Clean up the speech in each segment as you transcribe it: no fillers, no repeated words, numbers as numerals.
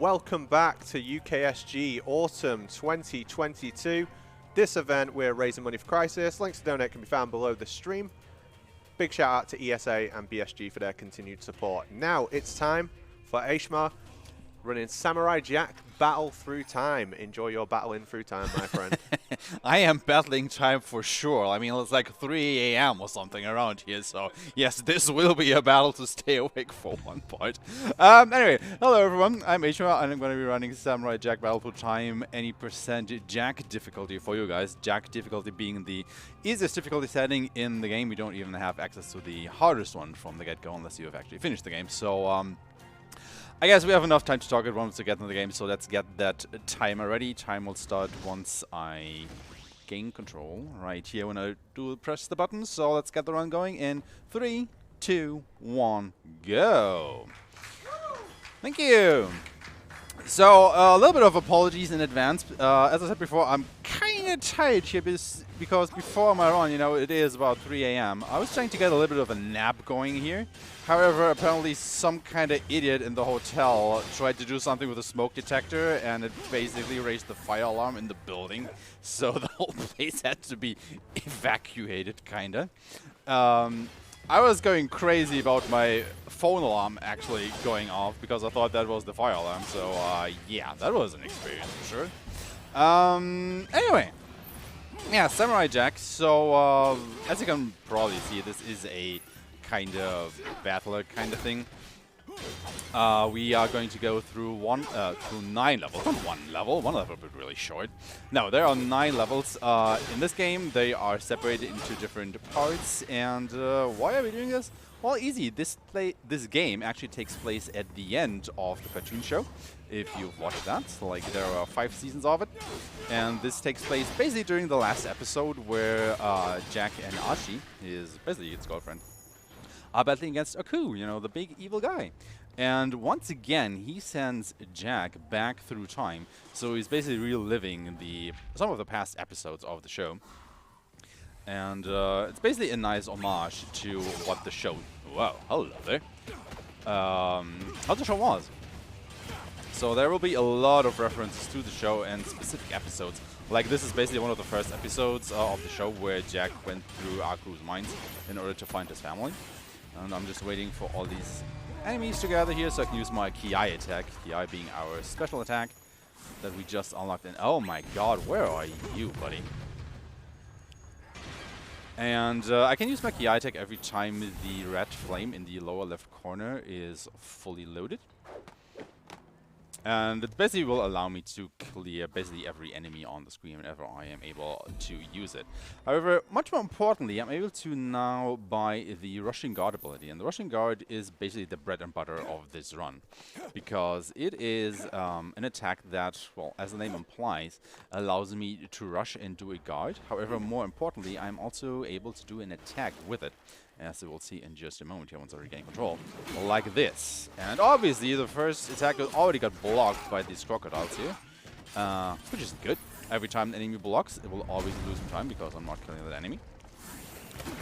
Welcome back to UKSG Autumn 2022. This event, we're raising money for Crisis. Links to donate can be found below the stream. Big shout out to ESA and BSG for their continued support. Now it's time for Aeshmah running Samurai Jack Battle Through Time. Enjoy your battling through time, my friend. I am battling time for sure. I mean, it's like 3 a.m. or something around here, so yes, this will be a battle to stay awake for one part. Anyway, hello everyone, I'm Aeshmah, and I'm going to be running Samurai Jack Battle Through Time, any percent Jack difficulty for you guys. Jack difficulty being the easiest difficulty setting in the game. We don't even have access to the hardest one from the get-go unless you have actually finished the game, so I guess we have enough time to talk it once we get into the game, so let's get that timer ready. Time will start once I gain control right here when I do press the button. So let's get the run going in 3, 2, 1, go. Thank you. So a little bit of apologies in advance. As I said before, I'm kind of tired here because before my run, you know, it is about 3 a.m. I was trying to get a little bit of a nap going here. However, apparently some kind of idiot in the hotel tried to do something with a smoke detector, and it basically raised the fire alarm in the building. So the whole place had to be evacuated, kind of. I was going crazy about my phone alarm actually going off because I thought that was the fire alarm. So yeah, that was an experience for sure. Anyway, yeah, Samurai Jack. So as you can probably see, this is a kind of battler kind of thing. We are going to go through 9 levels. Not one level. One level would be really short. No, there are 9 levels. In this game, they are separated into different parts. And why are we doing this? Well, easy. This game actually takes place at the end of the cartoon show, if you've watched that. Like, there are 5 seasons of it. And this takes place basically during the last episode where Jack and Ashi, basically his girlfriend, are battling against Aku, you know, the big evil guy. And once again, he sends Jack back through time. So he's basically reliving some of the past episodes of the show. And it's basically a nice homage to what the show... Wow, hello there. How the show was. So there will be a lot of references to the show and specific episodes. Like, this is basically one of the first episodes of the show where Jack went through Aku's minds in order to find his family. And I'm just waiting for all these enemies to gather here so I can use my Ki attack. Ki being our special attack that we just unlocked. And oh my god, where are you, buddy? And I can use my Ki attack every time the red flame in the lower left corner is fully loaded. And it basically will allow me to clear basically every enemy on the screen whenever I am able to use it. However, much more importantly, I'm able to now buy the Rushing Guard ability. And the Rushing Guard is basically the bread and butter of this run. Because it is an attack that, well, as the name implies, allows me to rush and do a guard. However, more importantly, I'm also able to do an attack with it, as we will see in just a moment here once I regain control, like this. And obviously the first attack already got blocked by these crocodiles here, which is good. Every time the enemy blocks, it will always lose some time because I'm not killing that enemy.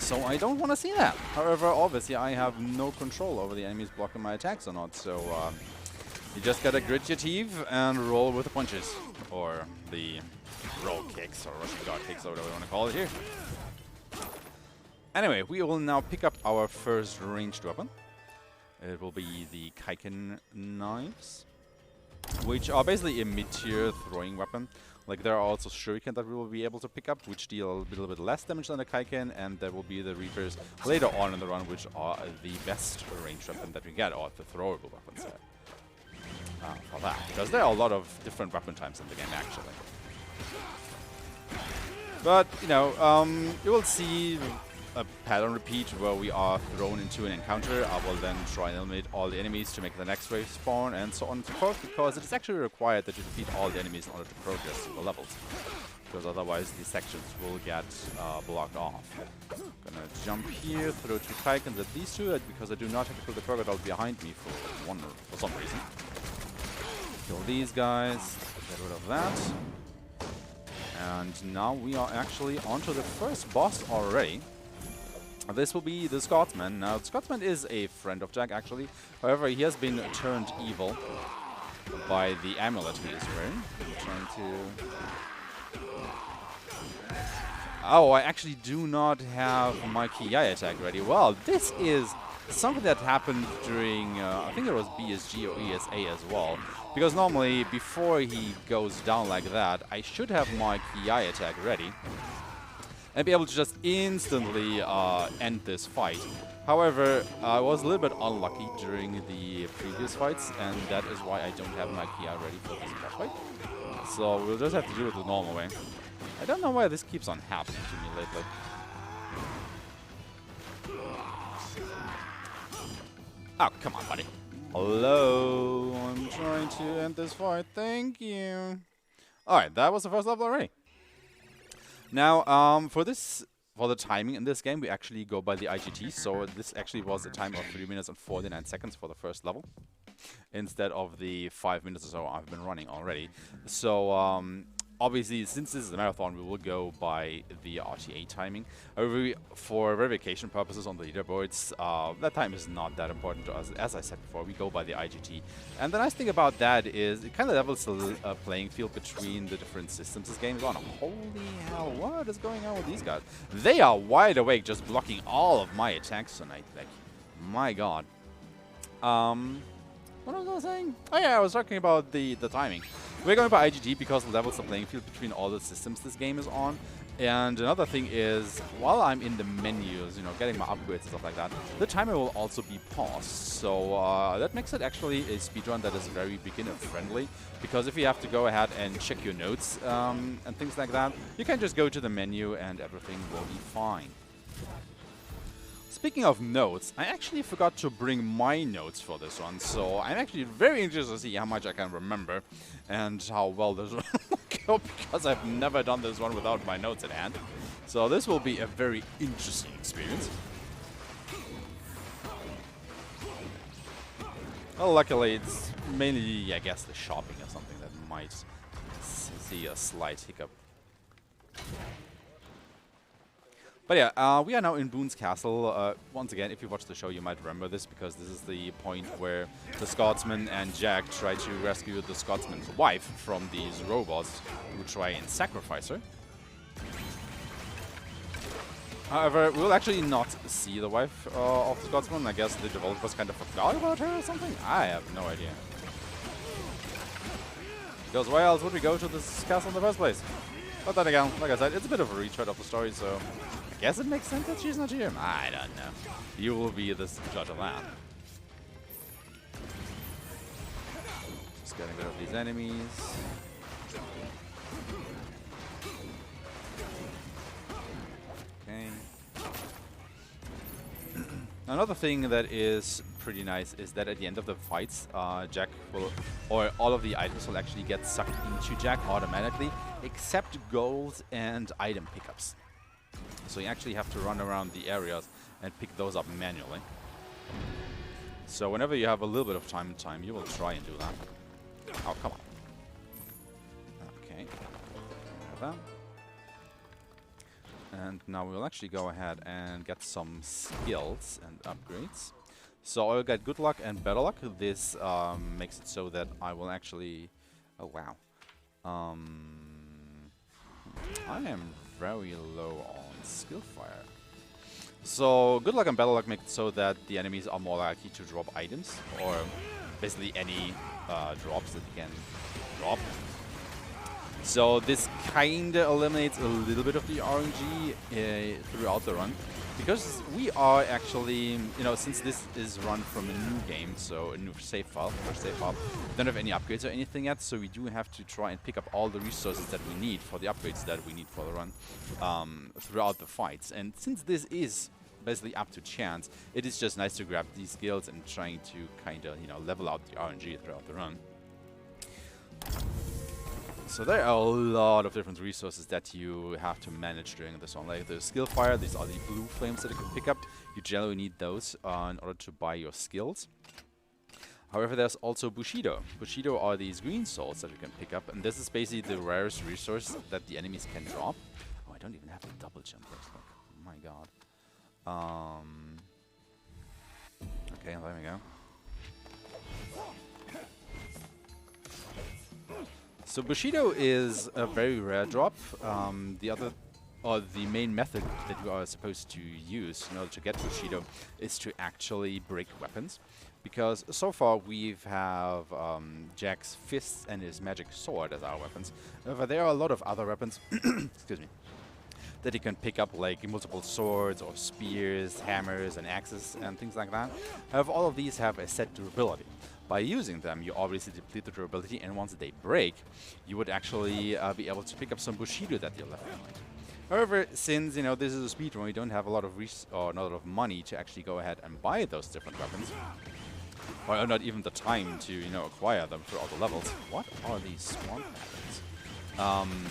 So I don't want to see that. However, obviously I have no control over the enemies blocking my attacks or not, so you just gotta grit your teeth and roll with the punches, or the roll kicks, or Rushing Guard kicks, or whatever you want to call it here. Anyway, we will now pick up our first ranged weapon. It will be the Kaiken knives, which are basically a mid-tier throwing weapon. Like, there are also shuriken that we will be able to pick up, which deal a little bit less damage than the Kaiken, and there will be the Reapers later on in the run, which are the best ranged weapon that we get, or the throwable weapons for that. Because there are a lot of different weapon types in the game, actually. But, you know, you will see a pattern repeat where we are thrown into an encounter. I will then try and eliminate all the enemies to make the next wave spawn, and so on and so forth, because it is actually required that you defeat all the enemies in order to progress through the levels, because otherwise these sections will get blocked off. Gonna jump here, throw 2 Kaikens at these 2, because I do not have to kill the crocodile behind me for some reason. Kill these guys, get rid of that. And now we are actually onto the first boss already. This will be the Scotsman. Now, the Scotsman is a friend of Jack, actually. However, he has been turned evil by the amulet he is wearing. I'm trying to... Oh, I actually do not have my Ki attack ready. Well, this is something that happened during, I think it was BSG or ESA as well. Because normally, before he goes down like that, I should have my Ki attack ready and be able to just instantly end this fight. However, I was a little bit unlucky during the previous fights, and that is why I don't have my Ki ready for this boss fight. So we'll just have to do it the normal way. I don't know why this keeps on happening to me lately. Oh, come on, buddy. Hello, I'm trying to end this fight. Thank you. Alright, that was the first level already. Now, for the timing in this game, we actually go by the IGT. So this actually was a time of 3 minutes and 49 seconds for the first level, instead of the 5 minutes or so I've been running already. So, obviously, since this is a marathon, we will go by the RTA timing. For verification purposes on the leaderboards, that time is not that important to us. As I said before, we go by the IGT. And the nice thing about that is it kind of levels the playing field between the different systems this game is on. Holy hell, what is going on with these guys? They are wide awake, just blocking all of my attacks tonight. Like, my god. What was I saying? Oh yeah, I was talking about the timing. We're going by IGT because it levels the playing field between all the systems this game is on. And another thing is, while I'm in the menus, you know, getting my upgrades and stuff like that, the timer will also be paused. So that makes it actually a speedrun that is very beginner-friendly. Because if you have to go ahead and check your notes and things like that, you can just go to the menu and everything will be fine. Speaking of notes, I actually forgot to bring my notes for this one, so I'm actually very interested to see how much I can remember and how well this one will go, because I've never done this one without my notes at hand. So this will be a very interesting experience. Well, luckily it's mainly, I guess, the shopping or something that might see a slight hiccup. But yeah, we are now in Boone's Castle. Once again, if you watch the show, you might remember this, because this is the point where the Scotsman and Jack try to rescue the Scotsman's wife from these robots who try and sacrifice her. However, we will actually not see the wife of the Scotsman. I guess the developers kind of forgot about her or something? I have no idea. Because why else would we go to this castle in the first place? But then again, like I said, it's a bit of a retread of the story, so I guess it makes sense that she's not here. I don't know. You will be the judge of that. Just getting rid of these enemies. Okay. Another thing that is pretty nice is that at the end of the fights, Jack will, or all of the items will actually get sucked into Jack automatically, except gold and item pickups. So you actually have to run around the areas and pick those up manually. So whenever you have a little bit of time, you will try and do that. Oh, come on. Okay. That. And now we'll actually go ahead and get some skills and upgrades. So I'll get good luck and better luck. This makes it so that I will actually... Oh, wow. I am very low on skill fire. So good luck and better luck make it so that the enemies are more likely to drop items, or basically any drops that you can drop. So this kind of eliminates a little bit of the RNG throughout the run. Because we are actually, you know, since this is run from a new game, so a new save file, first save file, don't have any upgrades or anything yet, so we do have to try and pick up all the resources that we need for the upgrades that we need for the run throughout the fights. And since this is basically up to chance, it is just nice to grab these skills and trying to kind of, you know, level out the RNG throughout the run. So there are a lot of different resources that you have to manage during this one. Like the skill fire, these are the blue flames that you can pick up. You generally need those in order to buy your skills. However, there's also Bushido. Bushido are these green souls that you can pick up, and this is basically the rarest resource that the enemies can drop. Oh, I don't even have a double jump. Look. Oh my god. Okay, there we go. So Bushido is a very rare drop. The main method that you are supposed to use in order to get Bushido is to actually break weapons. Because so far we have Jack's fists and his magic sword as our weapons. However, there are a lot of other weapons excuse me, that you can pick up, like multiple swords or spears, hammers and axes and things like that. However, all of these have a set durability. By using them, you obviously deplete the durability, and once they break, you would actually be able to pick up some Bushido that you're left behind. However, since this is a speedrun, we don't have a lot of not a lot of money to actually go ahead and buy those different weapons, or not even the time to acquire them throughout the levels. What are these swamp patterns?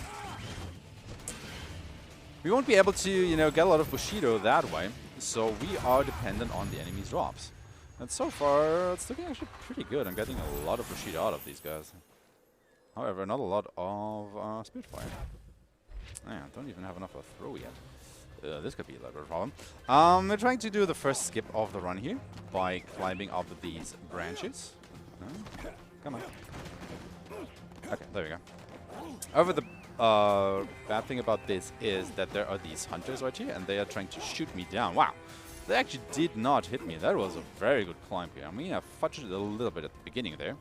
We won't be able to get a lot of Bushido that way, so we are dependent on the enemy's drops. And so far, it's looking actually pretty good. I'm getting a lot of Bushido out of these guys. However, not a lot of Spitfire. I don't even have enough of a throw yet. This could be a little bit of a problem. We're trying to do the first skip of the run here by climbing up these branches. Come on. Okay, there we go. However, the bad thing about this is that there are these hunters right here, and they are trying to shoot me down. Wow. They actually did not hit me. That was a very good climb here. I mean, I fudged it a little bit at the beginning there.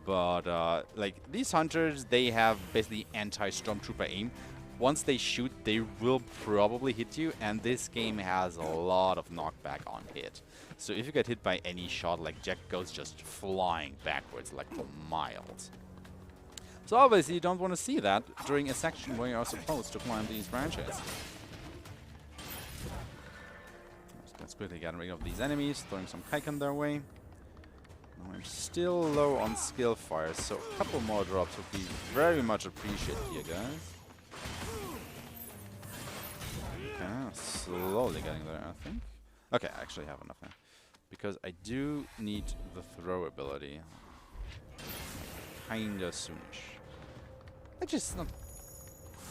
But, like, these hunters, they have basically anti-stormtrooper aim. Once they shoot, they will probably hit you, and this game has a lot of knockback on hit. So if you get hit by any shot, like, Jack goes just flying backwards, like, for miles. So obviously you don't want to see that during a section where you are supposed to climb these branches. Let's quickly get rid of these enemies, throwing some Kaiken their way. Now I'm still low on skill fire, so a couple more drops would be very much appreciated here, guys. Okay, slowly getting there, I think. Okay, I actually have enough now. Because I do need the throw ability. Kinda soonish. Which is not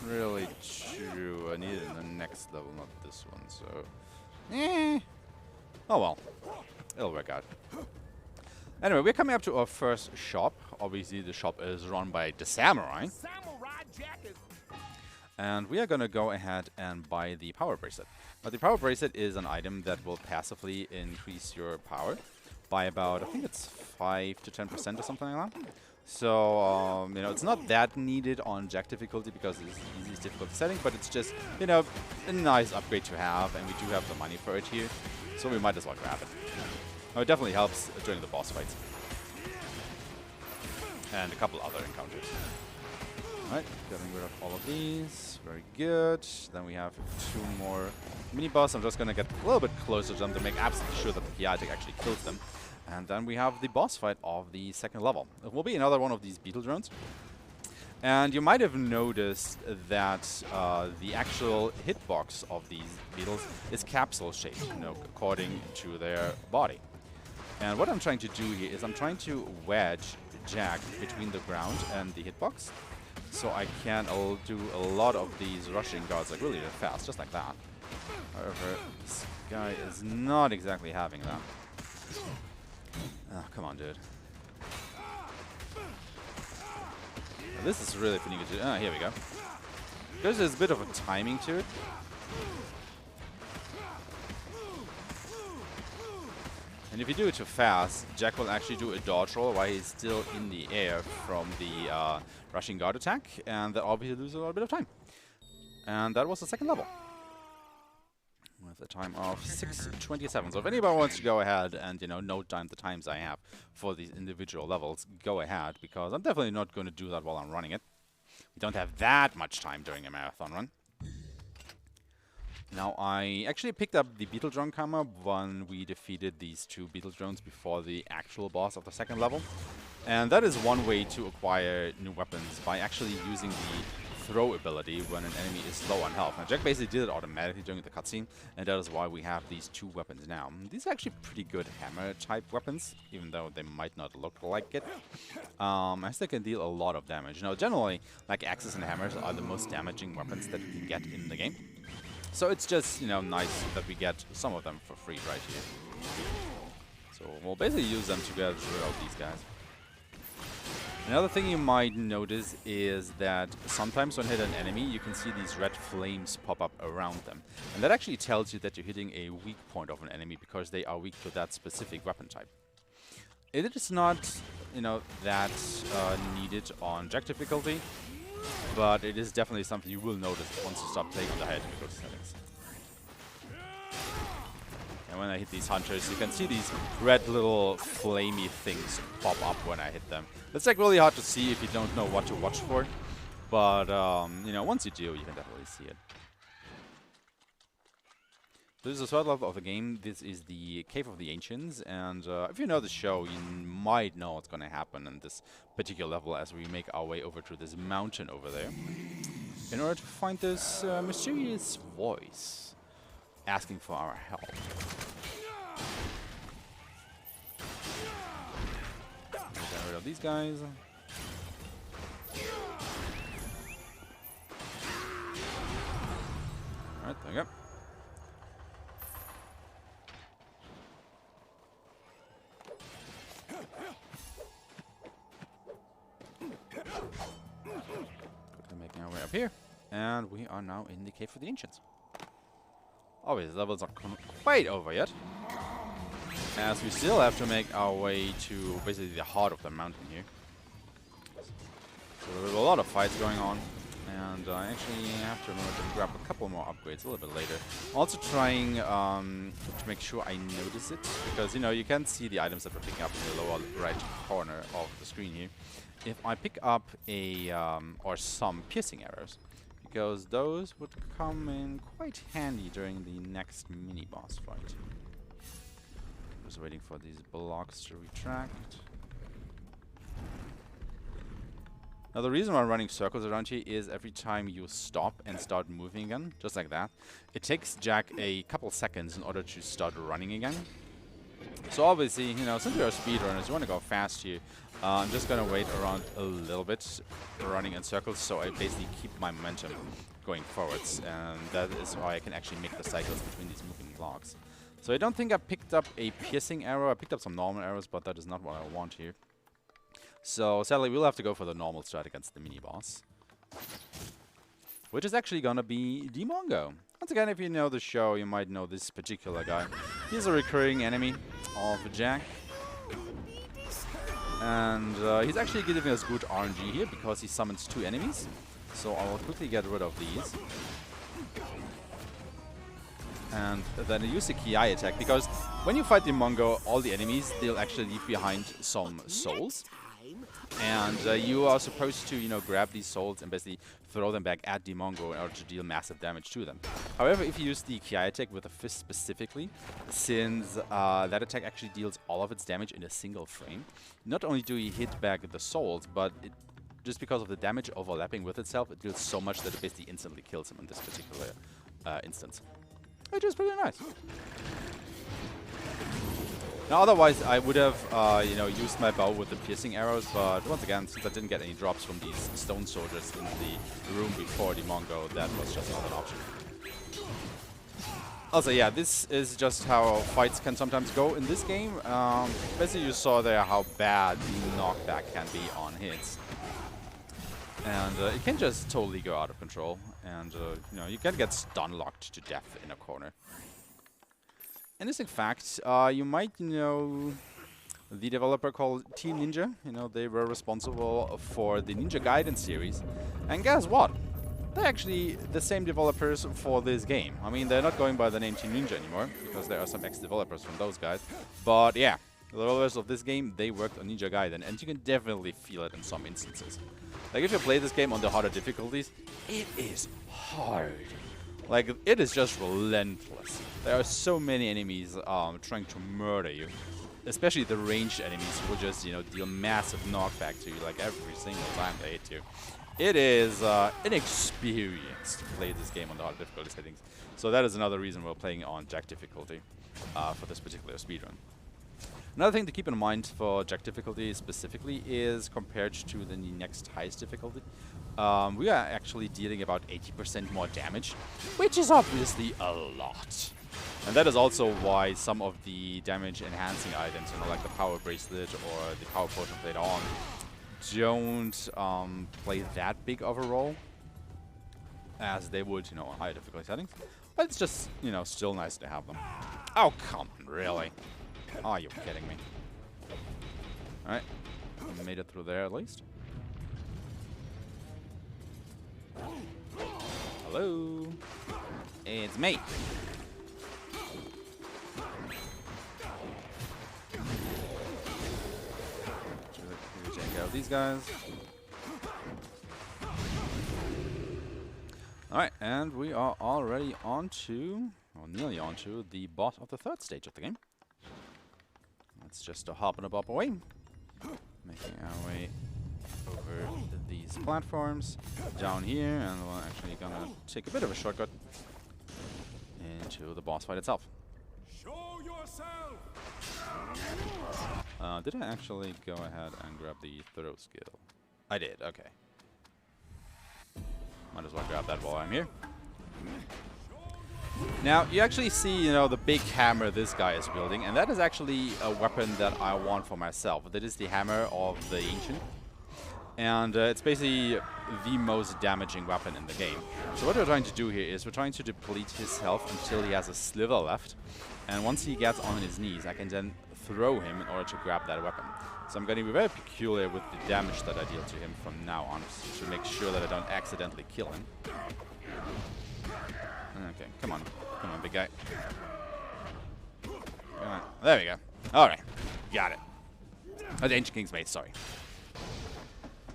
really true. I need it in the next level, not this one, so... Oh well. It'll work out. Anyway, we're coming up to our first shop. Obviously, the shop is run by the Samurai. And we are going to go ahead and buy the power bracelet. Now, the power bracelet is an item that will passively increase your power by about, I think it's 5 to 10% or something like that. So, it's not that needed on Jack difficulty because it's the easiest difficulty setting, but it's just, a nice upgrade to have, and we do have the money for it here, so we might as well grab it. Now, it definitely helps during the boss fights. And a couple other encounters. Alright, getting rid of all of these. Very good. Then we have 2 more mini-boss. I'm just going to get a little bit closer to them to make absolutely sure that the PI tech actually kills them. And then we have the boss fight of the second level. It will be another one of these beetle drones. And you might have noticed that the actual hitbox of these beetles is capsule-shaped, according to their body. And what I'm trying to do here is I'm trying to wedge Jack between the ground and the hitbox, so I can do a lot of these rushing guards like really fast, just like that. However, this guy is not exactly having that. Oh, come on, dude. Now, this is really pretty good. Ah, here we go. There's a bit of a timing to it. And if you do it too fast, Jack will actually do a dodge roll while he's still in the air from the rushing guard attack, and that obviously loses a little bit of time. And that was the second level. With a time of 6:27. So if anybody wants to go ahead and, note down the times I have for these individual levels, go ahead, because I'm definitely not going to do that while I'm running it. We don't have that much time during a marathon run. Now, I actually picked up the beetle drone camera when we defeated these 2 beetle drones before the actual boss of the second level. And that is one way to acquire new weapons, by actually using the throw ability when an enemy is low on health. Now, Jack basically did it automatically during the cutscene, and that is why we have these 2 weapons now. These are actually pretty good hammer-type weapons, even though they might not look like it. As they can deal a lot of damage. Now, generally, like axes and hammers are the most damaging weapons that you can get in the game. So it's just, nice that we get some of them for free right here. So we'll basically use them to get rid of these guys. Another thing you might notice is that sometimes when you hit an enemy, you can see these red flames pop up around them. And that actually tells you that you're hitting a weak point of an enemy because they are weak to that specific weapon type. It is not, you know, that needed on Jack difficulty, but it is definitely something you will notice once you start playing on the higher difficulty settings. And when I hit these hunters, you can see these red little flamey things pop up when I hit them. It's like really hard to see if you don't know what to watch for, but you know, once you do, you can definitely see it. This is the third level of the game. This is the Cave of the Ancients, and if you know the show, you might know what's going to happen in this particular level as we make our way over to this mountain over there in order to find this mysterious voice asking for our help. Get rid of these guys. Alright, there we go. Quickly making our way up here. And we are now in the Cave of the Ancients. Obviously, the level's not quite over yet, as we still have to make our way to basically the heart of the mountain here. So there's a lot of fights going on, and I actually have to remember to grab a couple more upgrades a little bit later. Also trying to make sure I notice it, because you know you can see the items that we're picking up in the lower right corner of the screen here. If I pick up a or some piercing arrows, because those would come in quite handy during the next mini-boss fight. Just waiting for these blocks to retract. Now the reason why I'm running circles around here is every time you stop and start moving again, just like that, it takes Jack a couple seconds in order to start running again. So obviously, you know, since we are speedrunners, you want to go fast here. I'm just going to wait around a little bit, running in circles, so I basically keep my momentum going forwards. And that is why I can actually make the cycles between these moving blocks. So I don't think I picked up a piercing arrow. I picked up some normal arrows, but that is not what I want here. So sadly, we'll have to go for the normal strat against the mini-boss, which is actually going to be Demongo. Once again, if you know the show, you might know this particular guy. He's a recurring enemy of Jack. And he's actually giving us good RNG here because he summons 2 enemies. So I'll quickly get rid of these. And then I use the Ki attack, because when you fight Demongo, all the enemies, they'll actually leave behind some souls. And you are supposed to, you know, grab these souls and basically throw them back at Demongo in order to deal massive damage to them. However, if you use the Ki attack with a fist specifically, since that attack actually deals all of its damage in a single frame, not only do you hit back the souls, but just because of the damage overlapping with itself, it deals so much that it basically instantly kills him in this particular instance. Which is pretty nice. Now, otherwise, I would have, you know, used my bow with the piercing arrows, but once again, since I didn't get any drops from these stone soldiers in the room before Demongo, that was just not an option. Also, yeah, this is just how fights can sometimes go in this game. Basically, you saw there how bad the knockback can be on hits. And it can just totally go out of control, and, you know, you can get stun-locked to death in a corner. Interesting fact, you might know the developer called Team Ninja. You know, they were responsible for the Ninja Gaiden series. And guess what? They're actually the same developers for this game. I mean, they're not going by the name Team Ninja anymore, because there are some ex-developers from those guys. But yeah, the developers of this game, they worked on Ninja Gaiden, and you can definitely feel it in some instances. Like, if you play this game on the harder difficulties, it is hard. Like, it is just relentless. There are so many enemies trying to murder you. Especially the ranged enemies who will just, you know, deal massive knockback to you, like, every single time they hit you. It is an experience to play this game on the hard difficulty settings. So that is another reason we're playing on Jack difficulty for this particular speedrun. Another thing to keep in mind for Jack difficulty specifically is compared to the next highest difficulty, we are actually dealing about 80% more damage, which is obviously a lot. And that is also why some of the damage enhancing items, you know, like the power bracelet or the power potion later on, don't play that big of a role as they would, you know, on higher difficulty settings. But it's just, you know, still nice to have them. Oh, come on, really? Oh, you're kidding me. Alright. Made it through there at least. Hello? It's me. Take care of these guys. Alright, and we are already onto, or nearly onto, the boss of the third stage of the game. Let's just hop and a bop away. Making our way over these platforms, down here, and we're actually gonna take a bit of a shortcut into the boss fight itself. Show yourself! Did I actually go ahead and grab the throw skill? I did, okay. Might as well grab that while I'm here. Now, you actually see, you know, the big hammer this guy is building, and that is actually a weapon that I want for myself. That is the hammer of the Ancient. And it's basically the most damaging weapon in the game. So what we're trying to do here is we're trying to deplete his health until he has a sliver left. And once he gets on his knees, I can then throw him in order to grab that weapon. So I'm going to be very peculiar with the damage that I deal to him from now on, to make sure that I don't accidentally kill him. Okay, come on, big guy. Come on. There we go. Alright, got it. The Ancient King's Mate, sorry.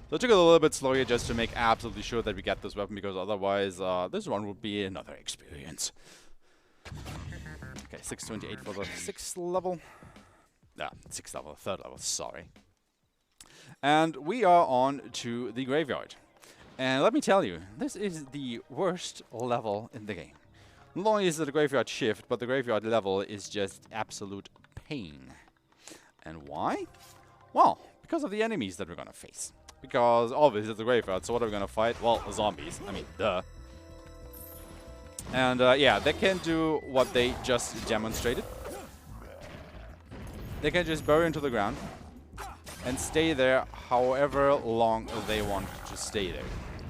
So it took a little bit slower just to make absolutely sure that we get this weapon, because otherwise this one would be another experience. Okay, 628 for the 6th level. 6th level, 3rd level, sorry. And we are on to the graveyard. And let me tell you, this is the worst level in the game. Not only is it a graveyard shift, but the graveyard level is just absolute pain. And why? Well, because of the enemies that we're gonna face. Because obviously it's a graveyard, so what are we gonna fight? Well, zombies. I mean, duh. And yeah, they can do what they just demonstrated. They can just burrow into the ground and stay there however long they want to stay there.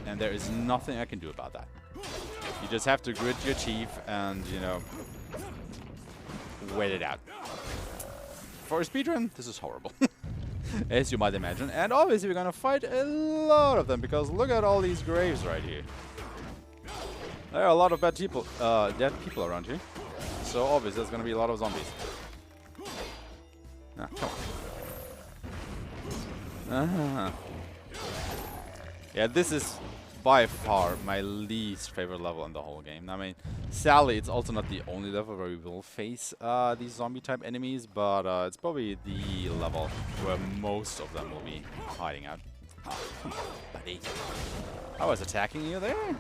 And there is nothing I can do about that. You just have to grit your teeth and, you know, wait it out. For a speedrun, this is horrible. As you might imagine. And obviously we're gonna fight a lot of them, because look at all these graves right here. There are a lot of dead people around here. So obviously there's gonna be a lot of zombies. Ah, come on. Yeah, this is by far my least favorite level in the whole game. I mean, sadly, it's also not the only level where we will face these zombie-type enemies, but it's probably the level where most of them will be hiding out. Oh, come on, buddy. I was attacking you there?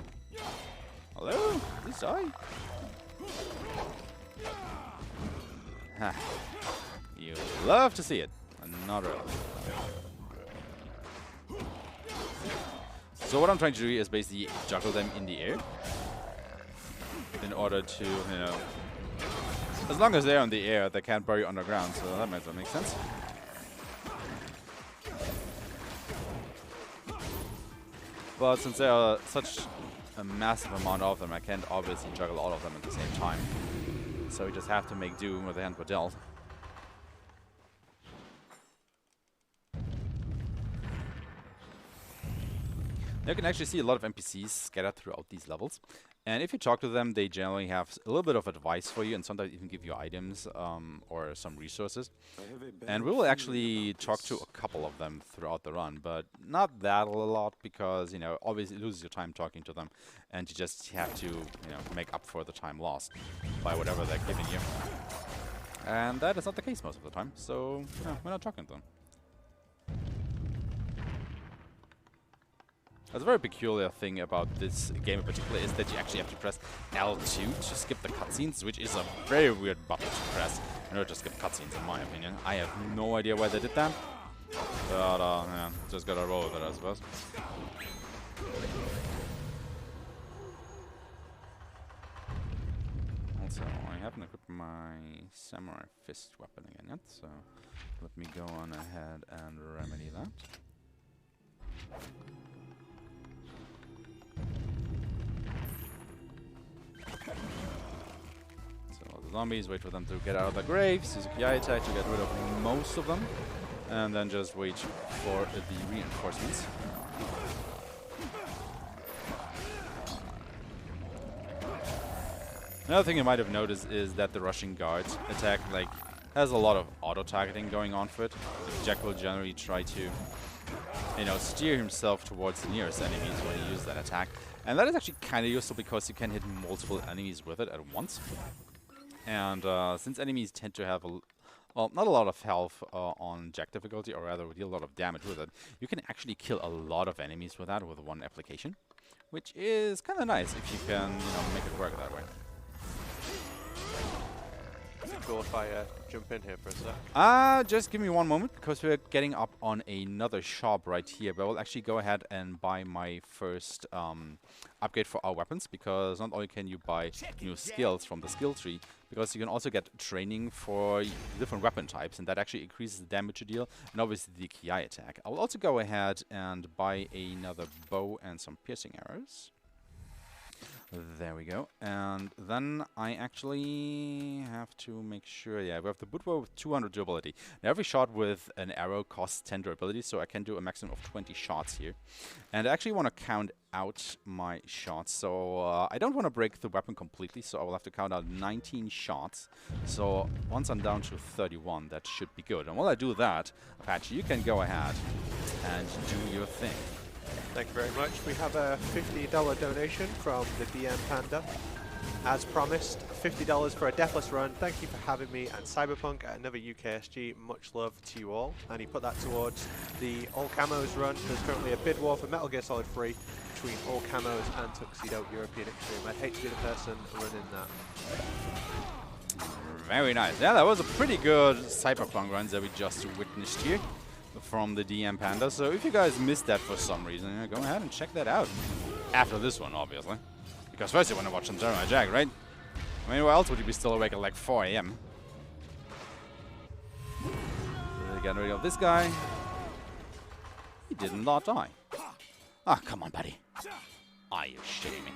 Hello? Please die. You love to see it. Not really. So what I'm trying to do is basically juggle them in the air in order to, you know, as long as they're in the air, they can't bury underground, so that might make sense. But since there are such a massive amount of them, I can't obviously juggle all of them at the same time. So we just have to make do with the hand we're dealt. You can actually see a lot of NPCs scattered throughout these levels. And if you talk to them, they generally have a little bit of advice for you, and sometimes even give you items or some resources. And we will actually talk to a couple of them throughout the run, but not that a lot, because, you know, obviously you lose your time talking to them, and you just have to, you know, make up for the time lost by whatever they're giving you. And that is not the case most of the time, so yeah, we're not talking to them. That's a very peculiar thing about this game in particular, is that you actually have to press L2 to skip the cutscenes, which is a very weird button to press in order to skip cutscenes, in my opinion. I have no idea why they did that, but yeah, just gotta roll with it, I suppose. Also, I haven't equipped my Samurai Fist weapon again yet, so let me go on ahead and remedy that. So the zombies, wait for them to get out of the graves, use a ki attack to get rid of most of them, and then just wait for the reinforcements. Another thing you might have noticed is that the rushing guard attack has a lot of auto-targeting going on for it. Jack will generally try to, steer himself towards the nearest enemies when he uses that attack. And that is actually kind of useful because you can hit multiple enemies with it at once. And since enemies tend to have not a lot of health on Jack difficulty, or rather deal a lot of damage with it, you can actually kill a lot of enemies with that with one application, which is kind of nice if you can, make it work that way. Is it cool if I jump in here for a sec? Just give me one moment, because we're getting up on another shop right here. But I will actually go ahead and buy my first upgrade for our weapons, because not only can you buy new skills from the skill tree, because you can also get training for different weapon types, and that actually increases the damage you deal, and obviously the ki attack. I will also go ahead and buy another bow and some piercing arrows. There we go. And then I actually have to make sure, yeah, we have the boot bow with 200 durability. Now every shot with an arrow costs 10 durability, so I can do a maximum of 20 shots here. And I actually want to count out my shots, so I don't want to break the weapon completely, so I will have to count out 19 shots. So once I'm down to 31, that should be good. And while I do that, Apache, you can go ahead and do your thing. Thank you very much. We have a $50 donation from the DM Panda. As promised, $50 for a deathless run. Thank you for having me and Cyberpunk at another UKSG. Much love to you all. And he put that towards the All Camos run. There's currently a bid war for Metal Gear Solid 3 between All Camos and Tuxedo European Extreme. I'd hate to be the person running that. Very nice. Yeah, that was a pretty good Cyberpunk run that we just witnessed here from the DM Panda. So if you guys missed that for some reason, go ahead and check that out. After this one, obviously. Because first you want to watch Untitled Jack, right? I mean, why else would you be still awake at like 4 AM? Get rid of this guy. He did not die. Ah, come on, buddy. Are you shitting me?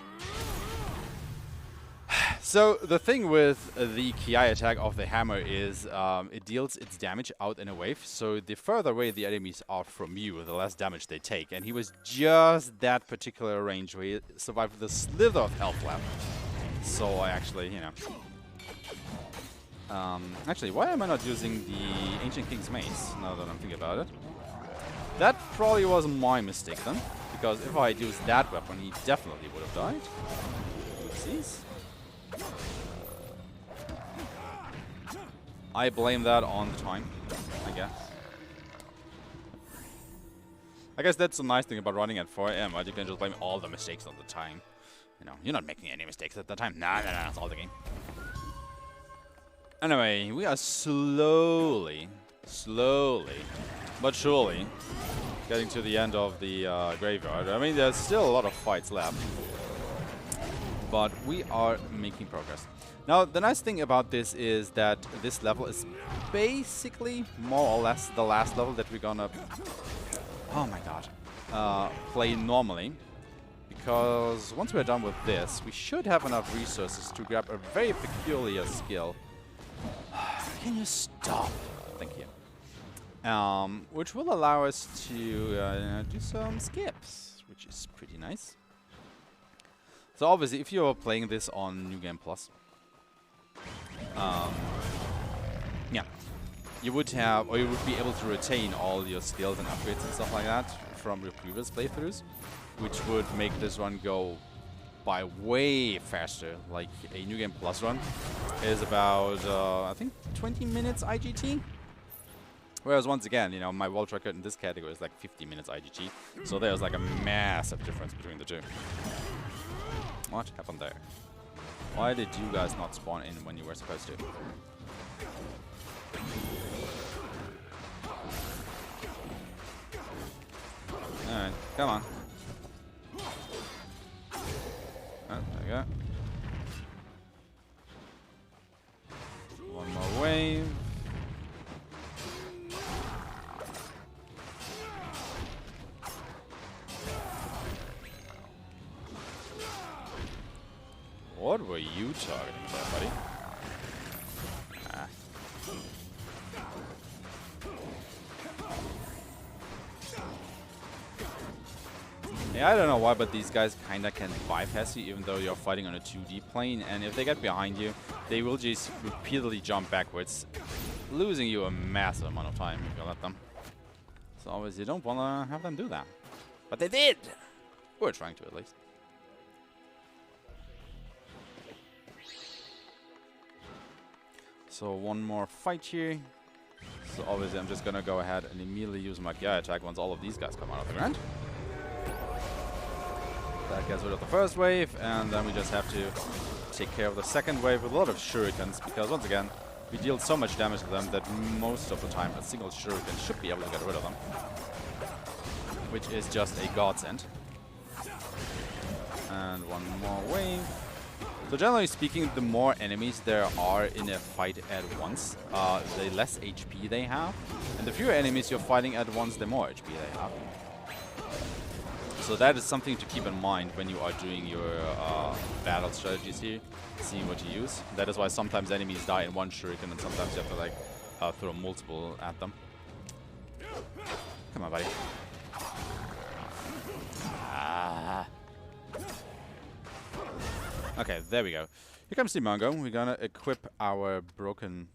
So the thing with the ki attack of the hammer is it deals its damage out in a wave. So the further away the enemies are from you, the less damage they take. And he was just that particular range where he survived with a slither of health left. So I actually, actually, why am I not using the Ancient King's Mace, now that I'm thinking about it? That probably was my mistake then, because if I used that weapon, he definitely would have died. Oopsies. I blame that on the time, I guess. I guess that's the nice thing about running at 4 AM, right? You can just blame all the mistakes on the time. You're not making any mistakes at the time. Nah, it's all the game. Anyway, we are slowly, but surely getting to the end of the graveyard. I mean, there's still a lot of fights left, but we are making progress. Now, the nice thing about this is that this level is basically more or less the last level that we're gonna, oh my god, play normally. Because once we're done with this, we should have enough resources to grab a very peculiar skill. Can you stop? Thank you. Which will allow us to do some skips, which is pretty nice. So obviously, if you're playing this on New Game Plus, yeah, you would have, or you would be able to retain all your skills and upgrades and stuff like that from your previous playthroughs, which would make this run go by way faster. Like a New Game Plus run is about, I think, 20 minutes IGT. Whereas once again, my world record in this category is like 50 minutes IGT. So there's like a massive difference between the two. What happened there? Why did you guys not spawn in when you were supposed to? Alright, come on. Oh, there we go. One more wave. What were you targeting there, buddy? Ah. Yeah, I don't know why, but these guys kinda can bypass you even though you're fighting on a 2D plane, and if they get behind you, they will just repeatedly jump backwards, losing you a massive amount of time if you let them. So obviously you don't wanna have them do that. But they did! We're trying to, at least. So one more fight here. So obviously I'm just gonna go ahead and immediately use my Gyre attack once all of these guys come out of the ground. That gets rid of the first wave, and then we just have to take care of the second wave with a lot of shurikens, because once again, we deal so much damage to them that most of the time a single shuriken should be able to get rid of them. Which is just a godsend. And one more wave. So generally speaking, the more enemies there are in a fight at once, the less HP they have. And the fewer enemies you're fighting at once, the more HP they have. So that is something to keep in mind when you are doing your battle strategies here, seeing what you use. That is why sometimes enemies die in one shuriken and sometimes you have to like throw multiple at them. Come on, buddy. Ah. Okay, there we go. Here comes the Mongo. We're gonna equip our broken,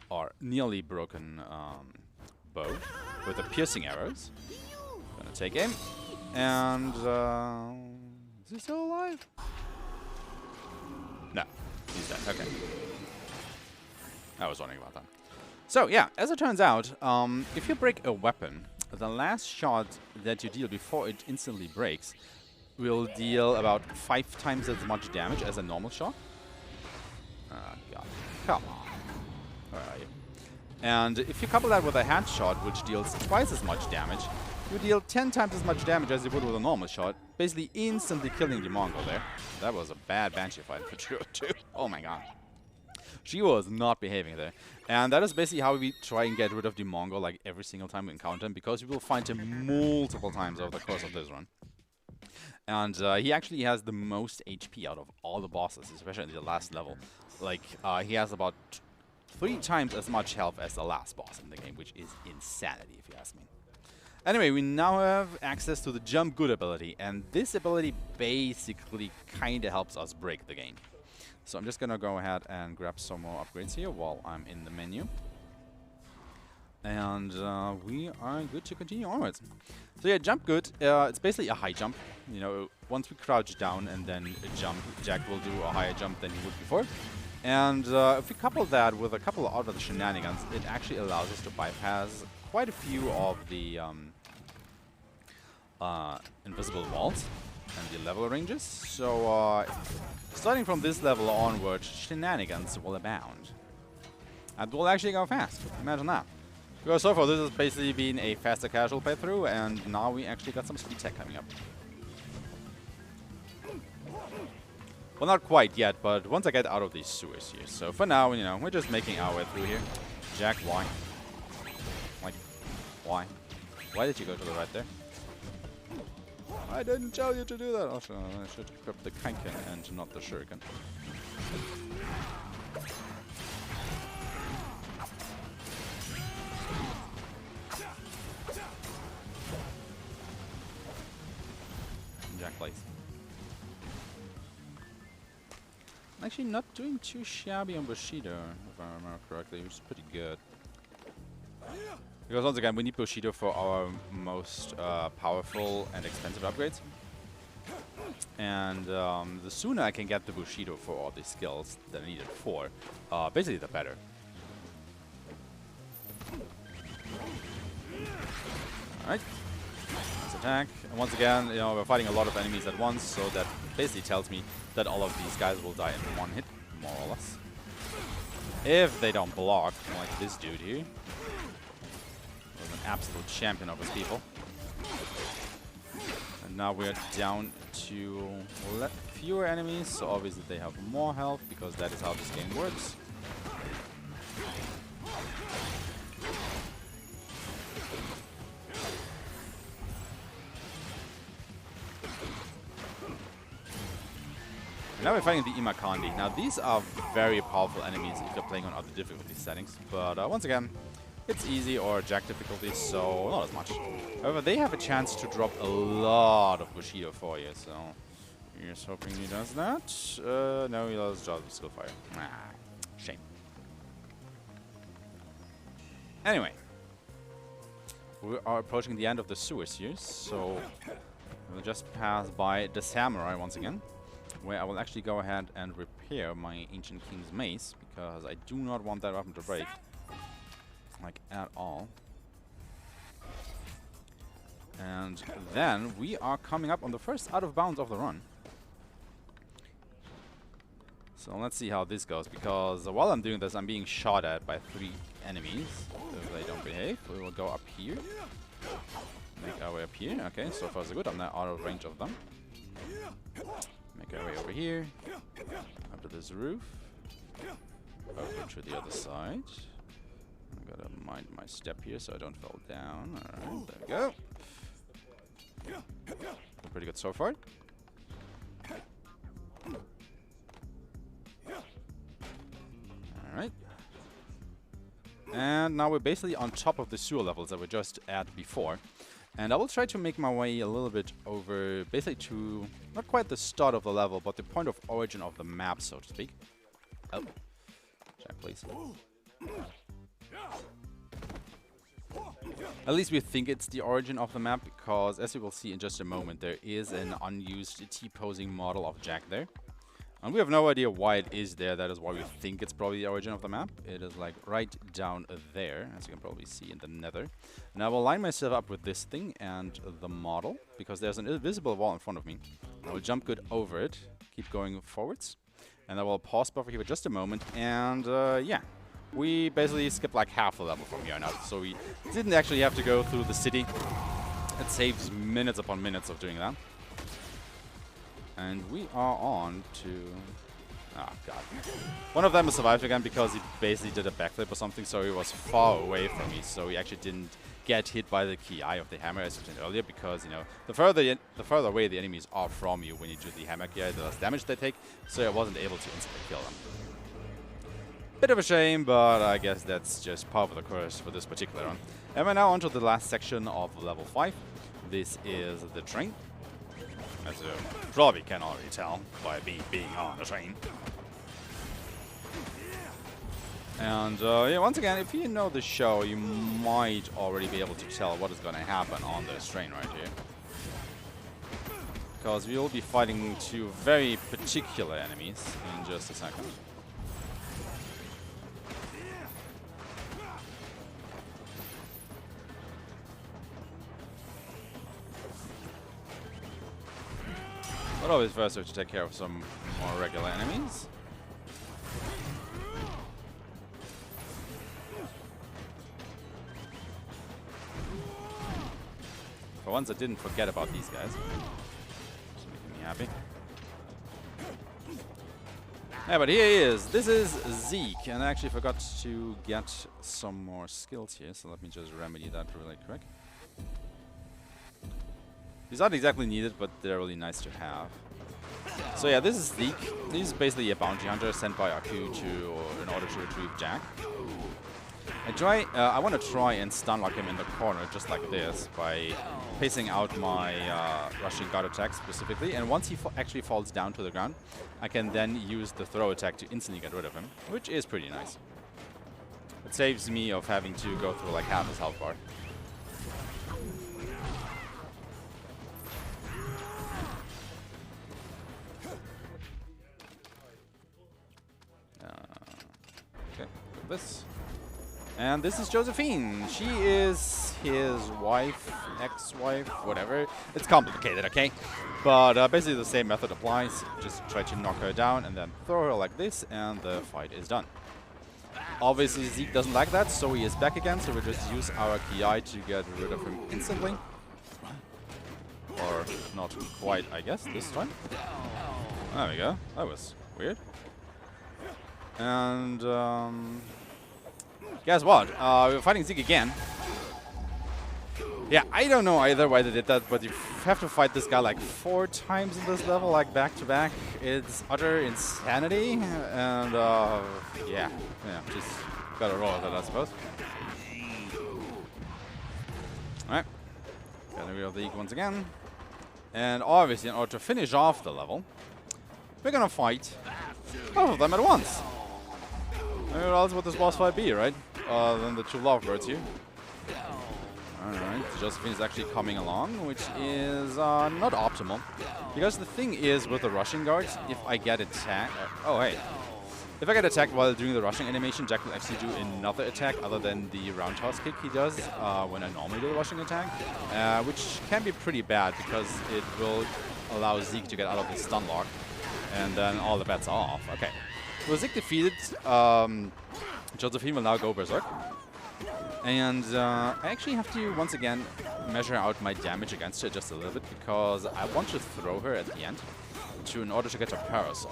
or nearly broken bow with the piercing arrows. Gonna take aim, and is he still alive? No, he's dead. Okay, I was wondering about that. So yeah, as it turns out, if you break a weapon, the last shot that you deal before it instantly breaks will deal about 5 times as much damage as a normal shot. Oh god, come on, where are you? And if you couple that with a headshot, which deals twice as much damage, you deal 10 times as much damage as you would with a normal shot, basically instantly killing the Mongol there. That was a bad Banshee fight for sure, too. Oh my god. She was not behaving there. And that is basically how we try and get rid of the Mongol like every single time we encounter him, because we will find him multiple times over the course of this run. And he actually has the most HP out of all the bosses, especially at the last level. Like, he has about 3 times as much health as the last boss in the game, which is insanity if you ask me. Anyway, we now have access to the Jump Good ability, and this ability basically kind of helps us break the game. So I'm just going to go ahead and grab some more upgrades here while I'm in the menu. And we are good to continue onwards. So yeah, Jump Good, it's basically a high jump. You know, once we crouch down and then jump, Jack will do a higher jump than he would before. And if we couple that with a couple of other shenanigans, it actually allows us to bypass quite a few of the invisible walls and the level ranges. So starting from this level onward, shenanigans will abound. And we'll actually go fast. Imagine that. Because so far this has basically been a faster casual playthrough, and now we actually got some speed tech coming up. Well, not quite yet, but once I get out of these sewers here. So for now, you know, we're just making our way through here. Jack, why? Like, why? Why did you go to the right there? I didn't tell you to do that. Also, I should equip the Kanken and not the Shuriken. Jack, please. I'm actually not doing too shabby on Bushido, if I remember correctly, which is pretty good. Because once again, we need Bushido for our most powerful and expensive upgrades. And the sooner I can get the Bushido for all the skills that I need it for, basically the better. Alright. Let's attack. And once again, you know, we're fighting a lot of enemies at once, so that basically tells me that all of these guys will die in one hit, more or less. If they don't block, like this dude here. Was an absolute champion of his people. And now we're down to fewer enemies, so obviously they have more health, because that is how this game works. Now we're fighting the Imakandi. Now these are very powerful enemies if you're playing on other difficulty settings, but once again, it's easy or Jack difficulty, so not as much. However, they have a chance to drop a lot of Bushido for you, so here's hoping he does that. No, he does drop the skill fire. Ah, shame. Anyway, we are approaching the end of the sewers here, so we'll just pass by the Samurai once again, where I will actually go ahead and repair my Ancient King's mace, because I do not want that weapon to break, like at all. And then we are coming up on the first out of bounds of the run. So let's see how this goes, because while I'm doing this, I'm being shot at by 3 enemies. If they don't behave, we will go up here. Make our way up here. Okay, so far so good. I'm now out of range of them. Make our way over here. Up to this roof. Over to the other side. I gotta mind my step here so I don't fall down. Alright, there we go. Pretty good so far. Alright. And now we're basically on top of the sewer levels that we just at before. And I will try to make my way a little bit over, basically to, not quite the start of the level, but the point of origin of the map, so to speak. Oh. Check, please. At least we think it's the origin of the map, because as you will see in just a moment, there is an unused T-posing model of Jack there. And we have no idea why it is there. That is why we think it's probably the origin of the map. It is like right down there, as you can probably see in the nether. And I will line myself up with this thing and the model, because there's an invisible wall in front of me. I will jump good over it, keep going forwards, and I will pause buffer here for just a moment. And yeah, we basically skipped like half the level from here on out, so we didn't actually have to go through the city. It saves minutes upon minutes of doing that. And we are on to... Oh, God. One of them has survived again because he basically did a backflip or something, so he was far away from me, so he actually didn't get hit by the key eye of the hammer as I mentioned earlier, because, you know, the further away the enemies are from you when you do the hammer key eye, the less damage they take, so I wasn't able to instantly kill them. Bit of a shame, but I guess that's just part of the course for this particular one. And we're now onto the last section of level 5. This is the train. As you probably can already tell by being on the train. And yeah, once again, if you know the show, you might already be able to tell what is going to happen on this train right here. Because we will be fighting 2 very particular enemies in just a second. But always first we have to take care of some more regular enemies. For once I didn't forget about these guys. Just making me happy. Yeah, but here he is. This is Zeke, and I actually forgot to get some more skills here, so let me just remedy that really quick. These aren't exactly needed, but they're really nice to have. So yeah, this is Zeke. He's basically a bounty hunter sent by Aku in order to retrieve Jack. I want to try and stun lock him in the corner, just like this, by pacing out my rushing guard attack specifically. And once he actually falls down to the ground, I can then use the throw attack to instantly get rid of him, which is pretty nice. It saves me of having to go through like half his health bar. This. And this is Josephine. She is his wife, ex-wife, whatever. It's complicated, okay? But basically the same method applies. Just try to knock her down and then throw her like this, and the fight is done. Obviously Zeke doesn't like that, so he is back again, so we just use our Ki to get rid of him instantly. Or not quite, I guess, this time. There we go. That was weird. And guess what? We're fighting Zeke again. Yeah, I don't know either why they did that, but you have to fight this guy like 4 times in this level, like back to back. It's utter insanity, and yeah, just gotta roll with it, I suppose. Alright, gotta reveal the Eek once again. And obviously, in order to finish off the level, we're gonna fight both of them at once. I mean, what else would this boss fight be, right? Than the 2 lovebirds here. Alright, Josephine is actually coming along, which is not optimal. Because the thing is, with the rushing guards, if I get attacked... oh, hey. If I get attacked while doing the rushing animation, Jack will actually do another attack other than the roundhouse kick he does when I normally do the rushing attack. Which can be pretty bad, because it will allow Zeke to get out of the stun lock. And then all the bets are off. Okay. So Zeke defeated, Josephine will now go berserk. And I actually have to, once again, measure out my damage against her just a little bit, because I want to throw her at the end in order to get her parasol.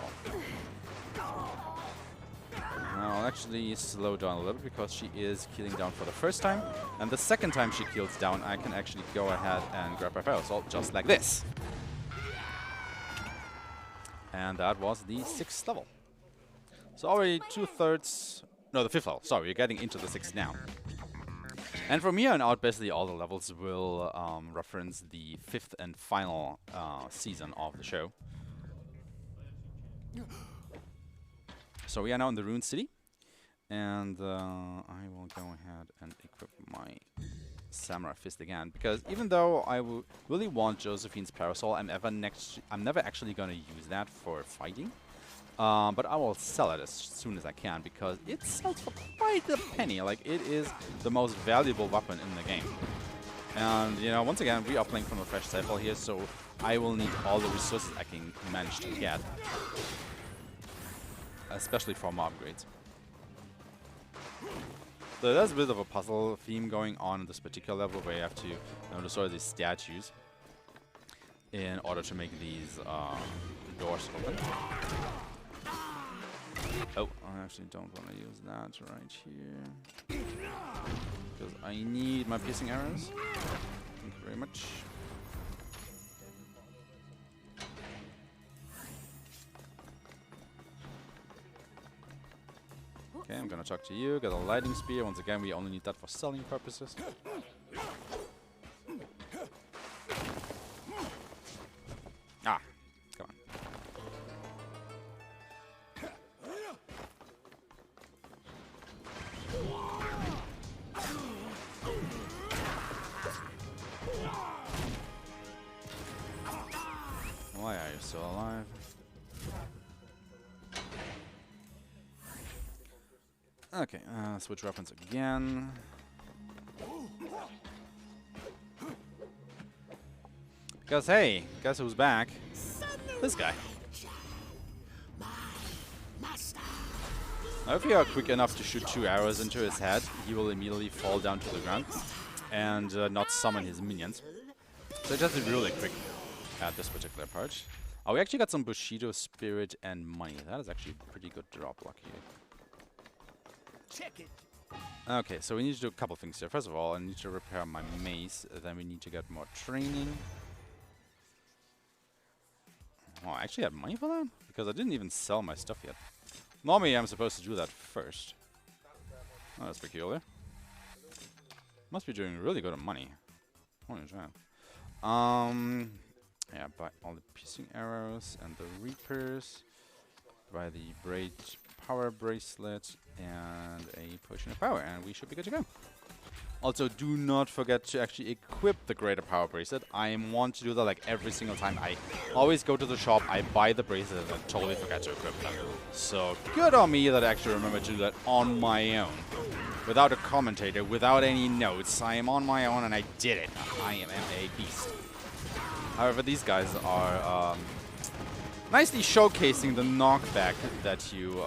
I'll actually slow down a little bit, because she is killing down for the first time. And the second time she kills down, I can actually go ahead and grab her parasol, just like this. And that was the 6th level. So already 2/3... no, the 5th level. Sorry, we're getting into the 6th now. And from here on out, basically all the levels will reference the 5th and final season of the show. So we are now in the Ruined City. And I will go ahead and equip my Samurai Fist again. Because even though I really want Josephine's Parasol, I'm never actually going to use that for fighting. But I will sell it as soon as I can, because it sells for quite a penny. Like, it is the most valuable weapon in the game. And, you know, once again, we are playing from a fresh save file here, so I will need all the resources I can manage to get. Especially for mob upgrades. So there's a bit of a puzzle theme going on in this particular level, where you have to destroy these statues in order to make these doors open. Oh, I actually don't want to use that right here, because I need my piercing arrows. Thank you very much. Okay, I'm gonna talk to you. Got a lightning spear. Once again, we only need that for selling purposes. Ah, come on. Why are you still alive? Okay, switch weapons again. Because, hey, guess who's back? This guy. Now, if you are quick enough to shoot 2 arrows into his head, he will immediately fall down to the ground and not summon his minions. So just be really quick at this particular part. Oh, we actually got some Bushido Spirit and money. That is actually a pretty good drop luck here. Check it. Okay, so we need to do a couple things here. First of all, I need to repair my mace. Then we need to get more training. Oh, I actually had money for that? Because I didn't even sell my stuff yet. Normally, I'm supposed to do that first. Oh, that's peculiar. Must be doing really good on money. Holy crap. Yeah, buy all the piercing arrows and the reapers. Buy the braid power bracelet and a potion of power, and we should be good to go. Also, do not forget to actually equip the greater power bracelet. I want to do that like every single time. I always go to the shop, I buy the bracelet, and I totally forget to equip them. So good on me that I actually remember to do that on my own. Without a commentator, without any notes. I am on my own and I did it. I am a beast. However, these guys are nicely showcasing the knockback that you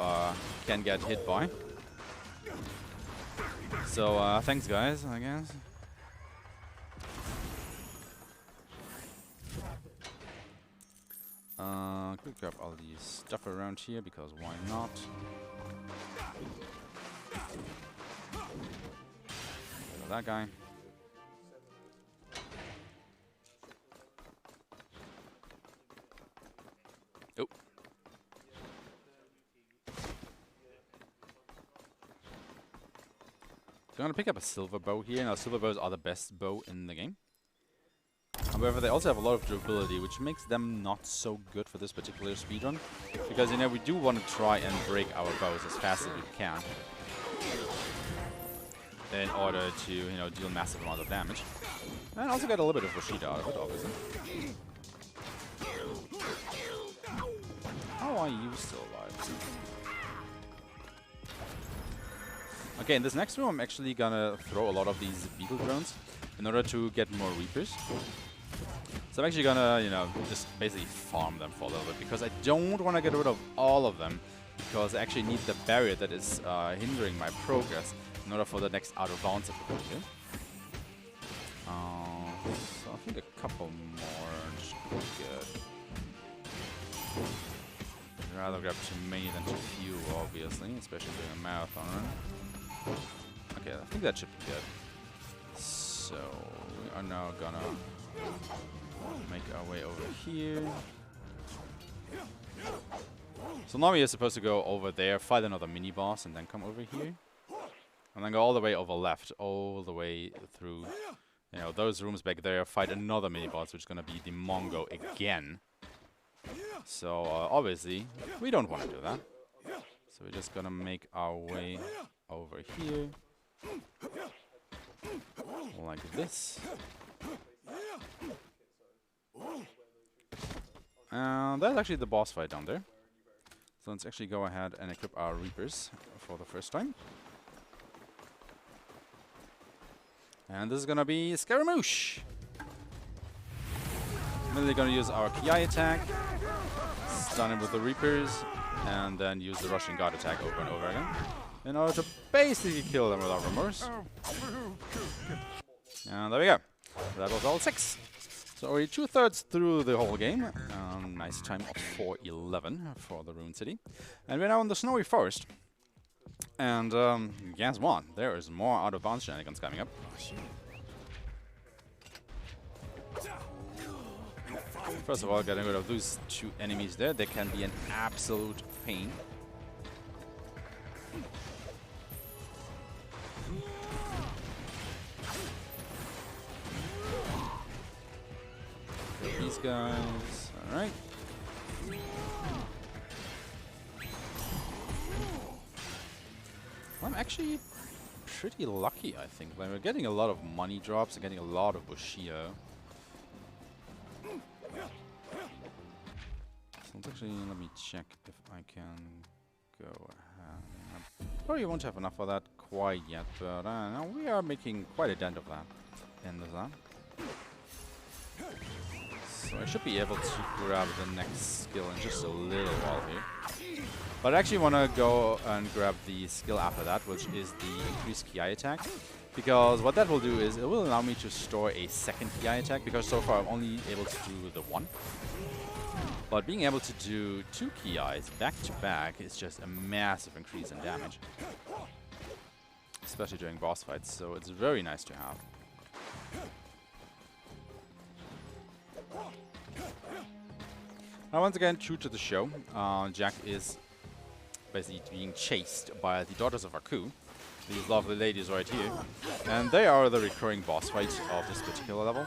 can get hit by. So, thanks guys, I guess. Quick grab all the stuff around here, because why not? That guy. gonna pick up a silver bow here. Now, silver bows are the best bow in the game. However, they also have a lot of durability, which makes them not so good for this particular speedrun. Because, you know, we do want to try and break our bows as fast as we can. In order to, you know, deal massive amount of damage. And also get a little bit of Bushido out of it, obviously. How are you still alive? Okay, in this next room, I'm actually gonna throw a lot of these beetle drones in order to get more Reapers. So I'm actually gonna, you know, just basically farm them for a little bit, because I don't want to get rid of all of them, because I actually need the barrier that is hindering my progress in order for the next out of bounds ability. So I think a couple more should be good. I'd rather grab too many than too few, obviously, especially doing a marathon run. Okay, I think that should be good. So we are now gonna make our way over here. So now we are supposed to go over there, fight another mini boss, and then come over here. And then go all the way over left, all the way through, you know, those rooms back there, fight another mini boss, which is gonna be the Mongo again. So obviously, we don't want to do that. So we're just gonna make our way over here. Like this. And that's actually the boss fight down there. So let's actually go ahead and equip our Reapers for the first time. And this is gonna be Scaramouche. Then they're gonna use our Ki attack, stun him with the Reapers, and then use the Rushing Guard attack over and over again in order to basically kill them without remorse. And there we go. That was all 6. So already 2/3 through the whole game. Nice time of 4:11 for the Ruined City. And we're now in the Snowy Forest. And guess what? There is more out of bounds shenanigans coming up. First of all, getting rid of those 2 enemies there, they can be an absolute pain. These guys, alright. I'm actually pretty lucky, I think. Like, we're getting a lot of money drops and getting a lot of Bushido. So let's actually, let me check if I can go ahead. Probably won't have enough of that quite yet, but we are making quite a dent of that in that. So I should be able to grab the next skill in just a little while here. But I actually want to go and grab the skill after that, which is the increased Ki attack. Because what that will do is it will allow me to store a second Ki attack, because so far I'm only able to do the 1. But being able to do 2 Ki's back to back is just a massive increase in damage. Especially during boss fights, so it's very nice to have. Now once again, true to the show, Jack is basically being chased by the Daughters of Aku, these lovely ladies right here, and they are the recurring boss fights of this particular level.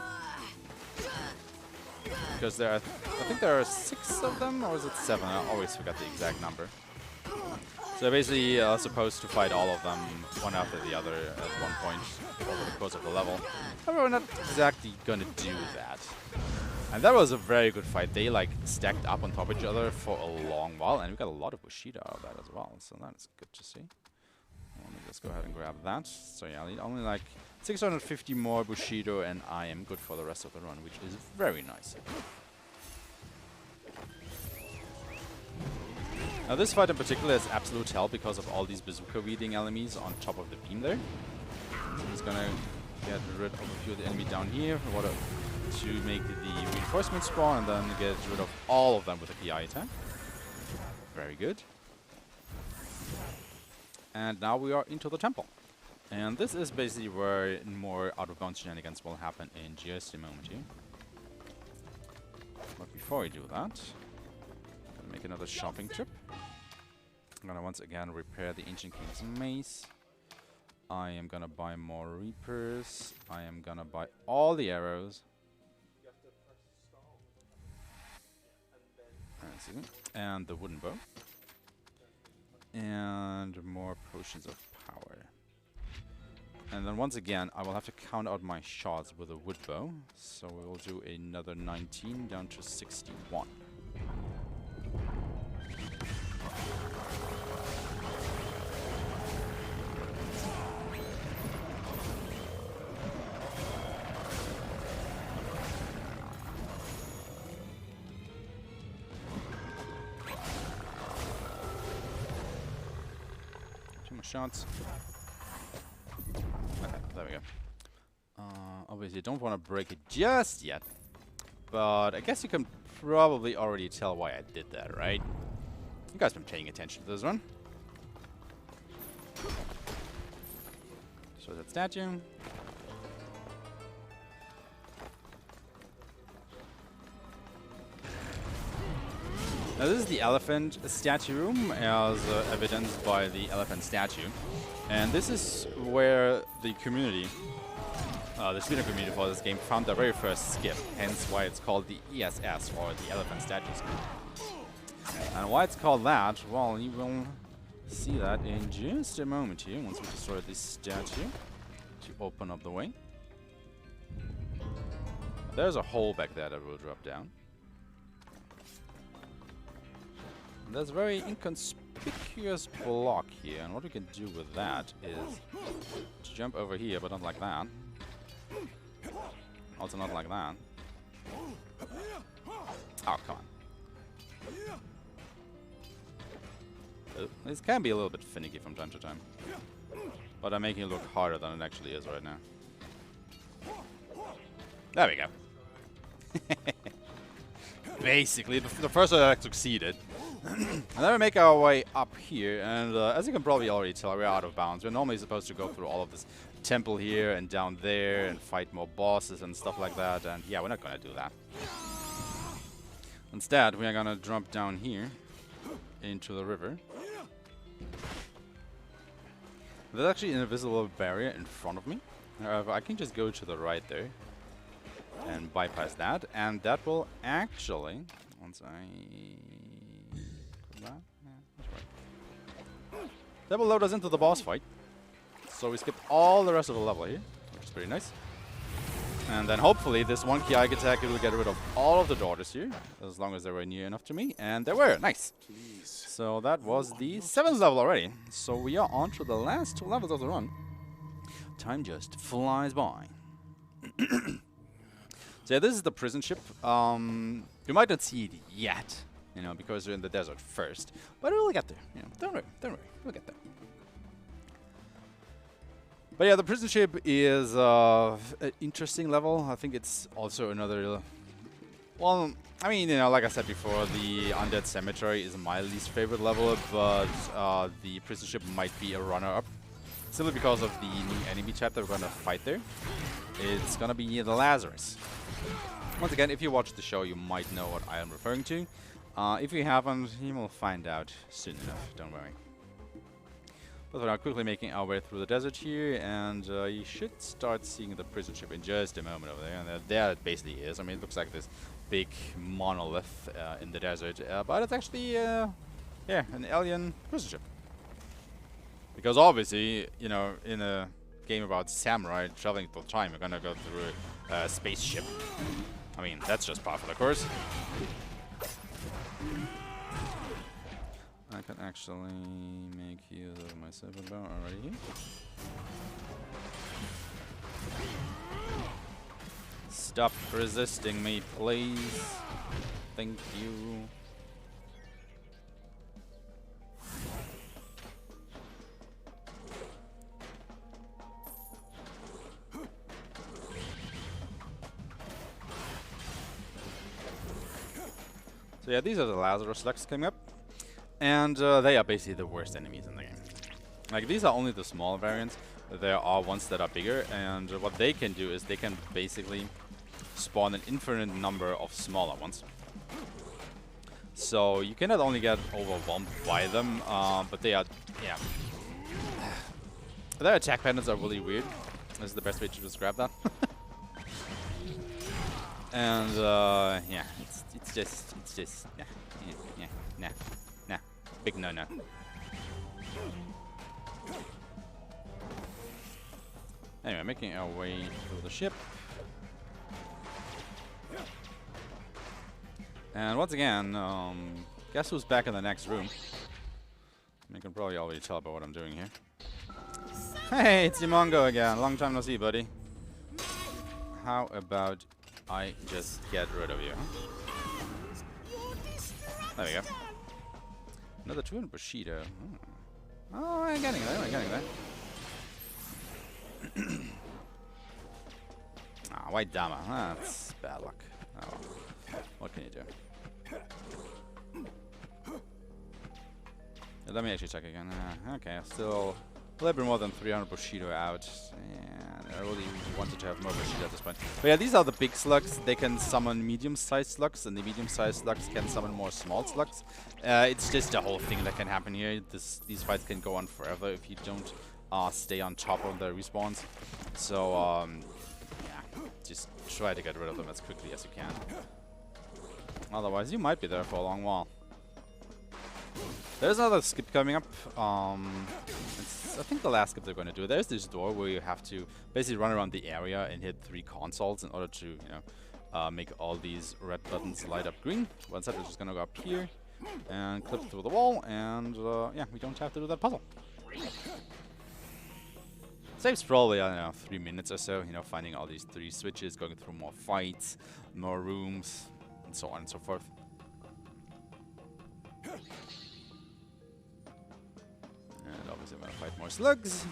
Because there are, I think there are 6 of them, or is it 7? I always forget the exact number. So basically supposed to fight all of them, one after the other at one point over the course of the level. However, we're not exactly gonna do that. And that was a very good fight. They like stacked up on top of each other for a long while, and we got a lot of Bushido out of that as well, so that's good to see. Let me just go ahead and grab that. So yeah, I need only like 650 more Bushido, and I am good for the rest of the run, which is very nice. Now this fight in particular is absolute hell because of all these bazooka-wielding enemies on top of the beam there. So he's gonna get rid of a few of the enemy down here in order to make the reinforcement spawn, and then get rid of all of them with a Ki attack. Very good. And now we are into the temple. And this is basically where more out-of-bounds shenanigans will happen in just a moment here. But before we do that, I'm gonna make another shopping trip. I'm gonna once again repair the Ancient King's Mace. I am gonna buy more Reapers. I am gonna buy all the arrows. And the wooden bow. And more potions of power. And then once again, I will have to count out my shots with a wood bow. So we will do another 19 down to 61. Two more shots. Okay, there we go. Obviously, don't want to break it just yet. But I guess you can probably already tell why I did that, right? You guys been paying attention to this one. So that statue. Now this is the elephant statue room, as evidenced by the elephant statue. And this is where the community, the Sweden community for this game, found their very first skip, hence why it's called the ESS, or the Elephant Statue Skip. And why it's called that, well, you will see that in just a moment here, once we destroy this statue, to open up the way. There's a hole back there that will drop down. And there's a very inconspicuous block here, and what we can do with that is to jump over here, but not like that. Also not like that. Oh, come on. This can be a little bit finicky from time to time. But I'm making it look harder than it actually is right now. There we go. Basically, the first one I succeeded. And then we make our way up here, and as you can probably already tell, we're out of bounds. We're normally supposed to go through all of this temple here and down there and fight more bosses and stuff like that, and yeah, we're not gonna do that. Instead, we are gonna jump down here into the river. There's actually an invisible barrier in front of me. However, I can just go to the right there and bypass that, and that will actually, once I that? Yeah, that's right. That will load us into the boss fight. So we skipped all the rest of the level here, which is pretty nice. And then hopefully this one key attack will get rid of all of the daughters here, as long as they were near enough to me. And they were. Nice. Please. So that was the 7th level already. So we are on to the last 2 levels of the run. Time just flies by. So yeah, this is the prison ship. You might not see it yet, you know, because we're in the desert first. But we'll get there. You know, don't worry, we'll get there. But yeah, the prison ship is an interesting level. I think it's also another... Well, I mean, you know, like I said before, the Undead Cemetery is my least favorite level, but the prison ship might be a runner-up. Simply because of the new enemy chapter we're going to fight there. It's going to be the Lazarus. Once again, if you watch the show, you might know what I am referring to. If you haven't, you will find out soon enough, don't worry. But we're now quickly making our way through the desert here, and you should start seeing the prison ship in just a moment over there. And there it basically is. I mean, it looks like this big monolith in the desert, but it's actually, yeah, an alien prison ship. Because obviously, you know, in a game about samurai traveling through time, you're gonna go through a spaceship. I mean, that's just part of the course. I can actually make use of my silver bow already. Stop resisting me, please. Thank you. So yeah, these are the Lazarus slugs coming up. And they are basically the worst enemies in the game. Like, these are only the small variants. There are ones that are bigger, and what they can do is they can basically spawn an infinite number of smaller ones. So you cannot only get overwhelmed by them, but they are, yeah. Their attack patterns are really weird. This is the best way to describe that. And yeah, it's just nah, big no. Anyway, making our way through the ship. And once again, guess who's back in the next room? You can probably already tell about what I'm doing here. Hey, it's Mongo again. Long time no see, buddy. How about I just get rid of you? There we go. Another 200 Bushido. Oh, I'm getting there. Ah, White Dama. That's bad luck. Oh, well. What can you do? Let me actually check again. Okay, still a little bit more than 300 Bushido out. And I really wanted to have more Bushido at this point. But yeah, these are the big slugs. They can summon medium-sized slugs, and the medium-sized slugs can summon more small slugs. It's just a whole thing that can happen here. These fights can go on forever if you don't stay on top of the respawns. So, yeah, just try to get rid of them as quickly as you can. Otherwise, you might be there for a long while. There's another skip coming up. It's, I think, the last skip they're going to do. There's this door where you have to basically run around the area and hit 3 consoles in order to, make all these red buttons light up green. Well, instead, we're just going to go up here and clip through the wall, and yeah, we don't have to do that puzzle. Saves probably, I don't know, 3 minutes or so, finding all these 3 switches, going through more fights, more rooms, and so on and so forth. And obviously I'm gonna fight more slugs.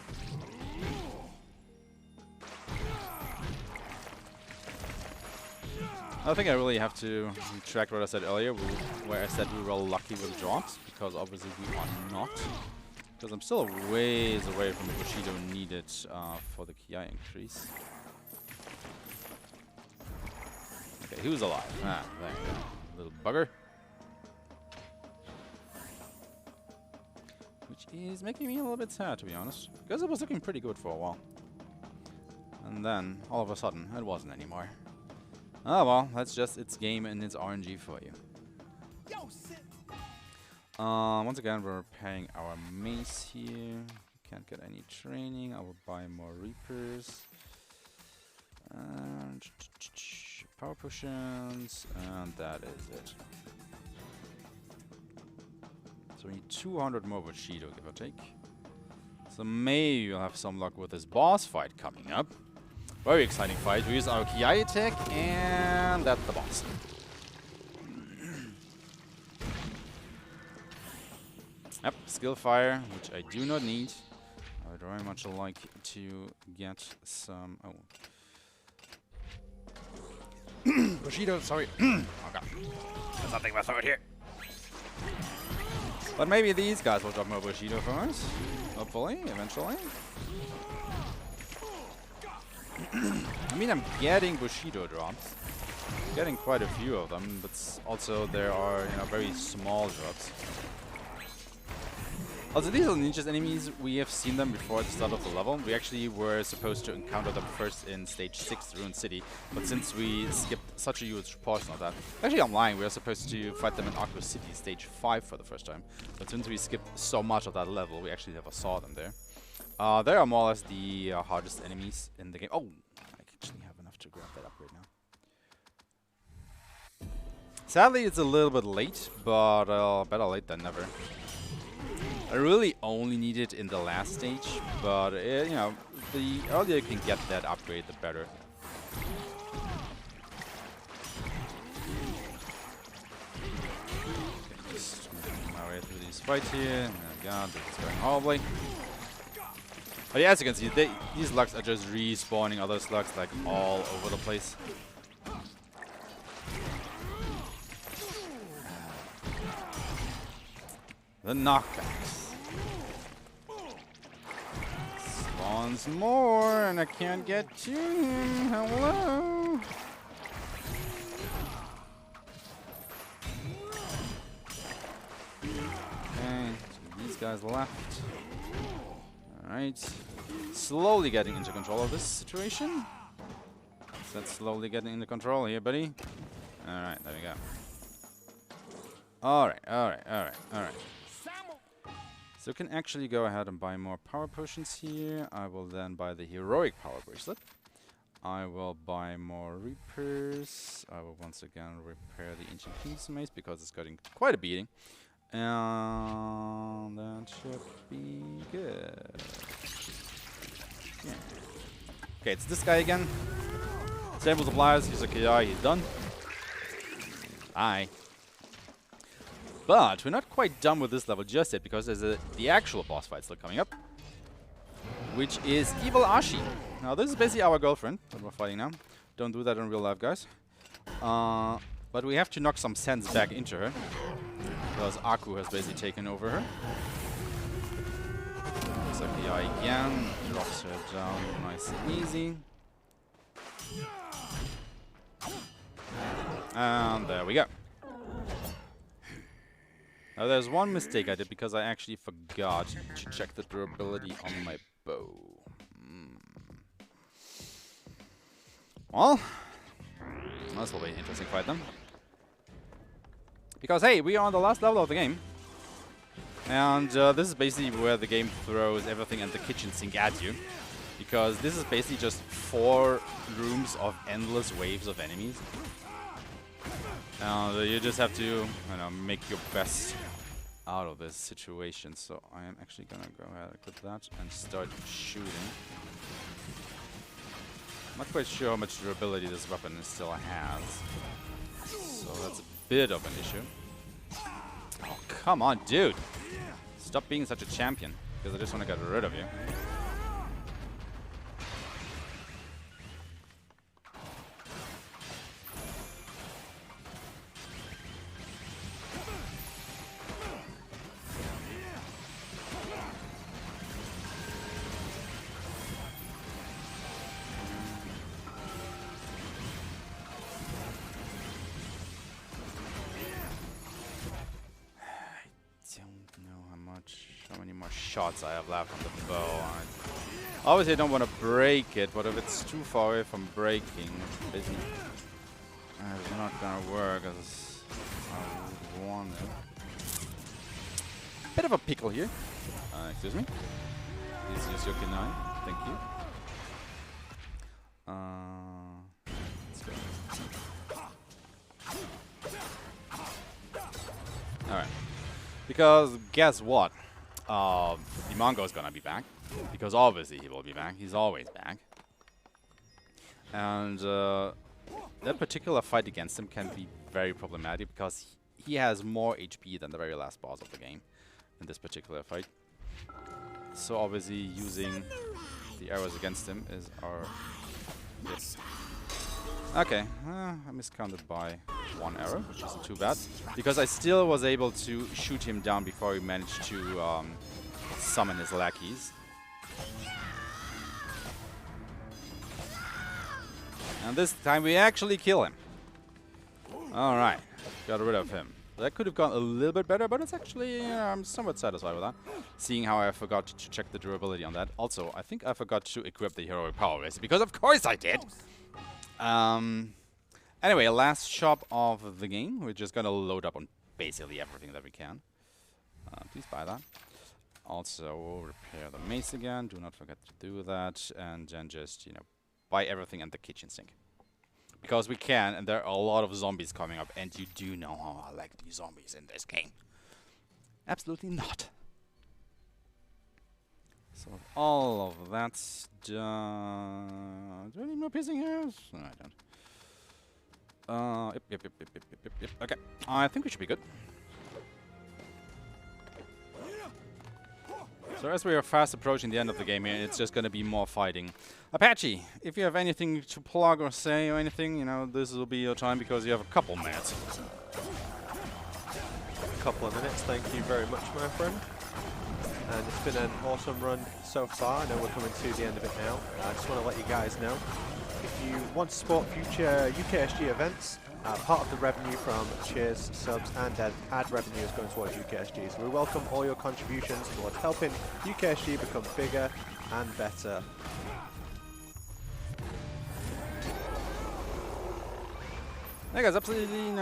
I think I really have to retract what I said earlier, where I said we were lucky with drops, because obviously we are not. Because I'm still a ways away from the Bushido needed for the Ki increase. Okay, who's alive? Ah, there you go. Little bugger. Which is making me a little bit sad, to be honest. Because it was looking pretty good for a while. And then, all of a sudden, it wasn't anymore. Oh well, that's just its game and its RNG for you. Once again, we're repairing our mace here. Can't get any training. I will buy more Reapers. And power potions. And that is it. So we need 200 more Bushido, give or take. So maybe we'll have some luck with this boss fight coming up. Very exciting fight. We use our Ki attack, and that's the boss. Yep, skill fire, which I do not need. I would very much like to get some... Oh. Bushido, sorry. Oh god. There's something in my throat here. But maybe these guys will drop more Bushido for us. Hopefully, eventually. I mean, I'm getting Bushido drops. I'm getting quite a few of them, but also there are, very small drops. Also, these are ninjas enemies. We have seen them before at the start of the level. We actually were supposed to encounter them first in Stage 6, Ruined City. But since we skipped such a huge portion of that... Actually, I'm lying. We were supposed to fight them in Aqua City, Stage 5 for the first time. But since we skipped so much of that level, we actually never saw them there. They are more or less the hardest enemies in the game. Oh! I actually have enough to grab that upgrade now. Sadly, it's a little bit late, but better late than never. I really only need it in the last stage, but the earlier you can get that upgrade, the better. Okay, just making my way through these fights here. Oh god, this is going horribly. But yeah, as you can see, these slugs are just respawning other slugs like all over the place. The knockbacks. Spawns more, and I can't get to him. Hello. Okay, so these guys left. Alright. slowly getting into control of this situation. That's slowly getting into control here, buddy. Alright, there we go. Alright. So we can actually go ahead and buy more power potions here. I will then buy the heroic power bracelet. I will buy more Reapers. I will once again repair the Ancient King's Mace because it's getting quite a beating. And that should be good. Yeah. Okay, it's this guy again. Same multipliers, he's a KI, he's done. Aye. But we're not quite done with this level just yet because there's the actual boss fight still coming up. Which is Evil Ashi. Now this is basically our girlfriend that we're fighting now. Don't do that in real life, guys. But we have to knock some sense back into her. Because Aku has basically taken over her. Looks like the eye again. Drops her down nice and easy. And there we go. Now there's one mistake I did because I actually forgot to check the durability on my bow. Well, this will be an interesting fight then. Because hey, we are on the last level of the game. And this is basically where the game throws everything in the kitchen sink at you. Because this is basically just 4 rooms of endless waves of enemies. You just have to, you know, make your best out of this situation. So I am actually gonna go ahead and equip that and start shooting. I'm not quite sure how much durability this weapon still has. So that's a bit of an issue. Oh, come on, dude. Stop being such a champion, because I just want to get rid of you. How many more shots I have left on the bow. Obviously I don't want to break it, but if it's too far away from breaking, it's not gonna work as I would want it. Bit of a pickle here. Excuse me. Please use your K9. Thank you. Let's go. Alright. Because guess what? The Mongo is gonna be back, because obviously he will be back. He's always back. And that particular fight against him can be very problematic because he has more HP than the very last boss of the game in this particular fight. So obviously using the arrows against him is our... Yes. Okay, I miscounted by 1 arrow, which isn't too bad, because I still was able to shoot him down before he managed to summon his lackeys. And this time we actually kill him. Alright, got rid of him. That could have gone a little bit better, but it's actually, I'm somewhat satisfied with that, seeing how I forgot to check the durability on that. Also, I think I forgot to equip the heroic power race, because of course I did! Anyway, last shop of the game. We're just gonna load up on basically everything that we can. Please buy that. Also, we'll repair the mace again. Do not forget to do that. And then just, you know, buy everything in the kitchen sink. Because we can, and there are a lot of zombies coming up. And you do know how I like these zombies in this game. Absolutely not. So all of that's done. Do I need more piercing arrows? No, I don't. Yep. Okay, I think we should be good. So as we are fast approaching the end of the game here, it's just going to be more fighting. Apache, if you have anything to plug or say or anything, you know, this will be your time because you have a couple minutes. A couple of minutes, thank you very much, my friend. And it's been an awesome run so far. I know we're coming to the end of it now. I just want to let you guys know, if you want to support future UKSG events, Part of the revenue from cheers, subs, and ad revenue is going towards UKSG. So we welcome all your contributions towards helping UKSG become bigger and better. Hey guys, absolutely,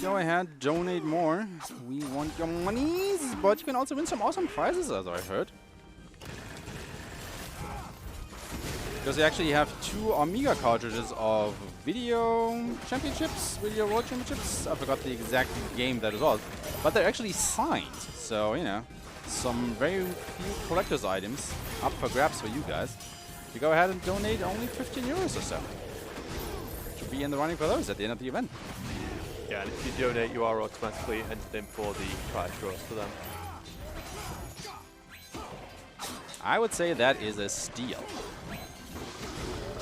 go ahead, donate more. We want your monies, but you can also win some awesome prizes, as I heard. Because we actually have 2 Amiga cartridges of Video Championships, Video World Championships. I forgot the exact game that it was, but they're actually signed. So, some very few collector's items up for grabs for you guys. You go ahead and donate only 15 euros or so. To be in the running for those at the end of the event. Yeah, and if you donate, you are automatically entered in for the prize draws for them. I would say that is a steal.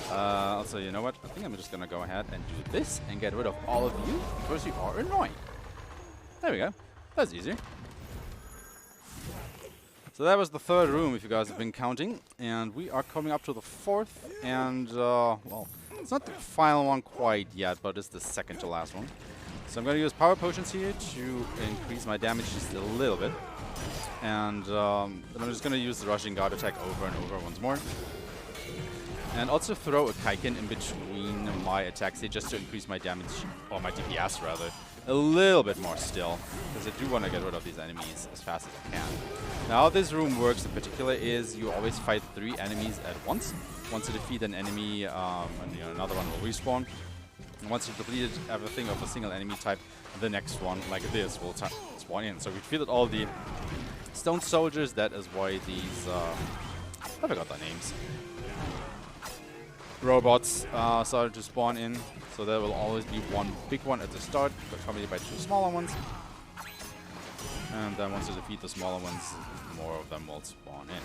Also, you know what? I think I'm just gonna go ahead and do this and get rid of all of you because you are annoying. There we go. That's easier. So that was the 3rd room, if you guys have been counting, and we are coming up to the 4th, and well, it's not the final one quite yet, but it's the 2nd to last one. So I'm going to use power potions here to increase my damage just a little bit, and then I'm just going to use the rushing guard attack over and over once more. And also throw a Kaiken in between my attacks here just to increase my damage, or my DPS rather, a little bit more still. Because I do want to get rid of these enemies as fast as I can. Now how this room works in particular is you always fight 3 enemies at once. Once you defeat an enemy, and another one will respawn. And once you've depleted everything of a single enemy type, the next one, like this, will spawn in. So we defeated all the stone soldiers. That is why these, I forgot their names. Robots started to spawn in, so there will always be one big one at the start, accompanied by 2 smaller ones. And then once you defeat the smaller ones, more of them will spawn in.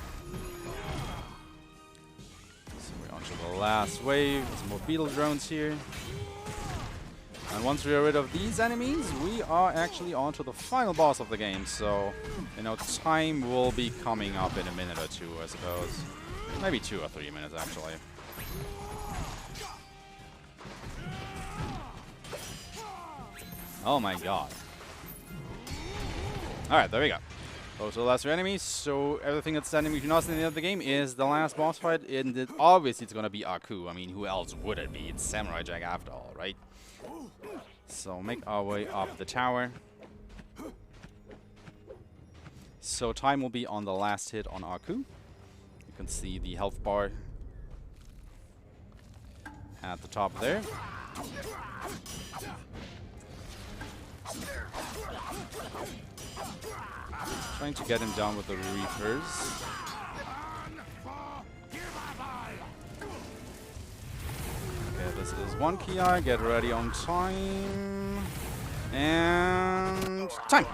So we're on to the last wave. Some more beetle drones here. And once we are rid of these enemies, we are actually on to the final boss of the game. So, time will be coming up in a minute or 2, I suppose. Maybe 2 or 3 minutes, actually. Oh my god. Alright, there we go. Those are the last 3 enemies, so everything that's standing between us and the end of the game is the last boss fight, and obviously it's gonna be Aku. I mean, who else would it be? It's Samurai Jack after all, right? So make our way up the tower. So time will be on the last hit on Aku. You can see the health bar at the top there. Trying to get him down with the Reapers. Okay, this is 1 Ki. Get ready on time. And time!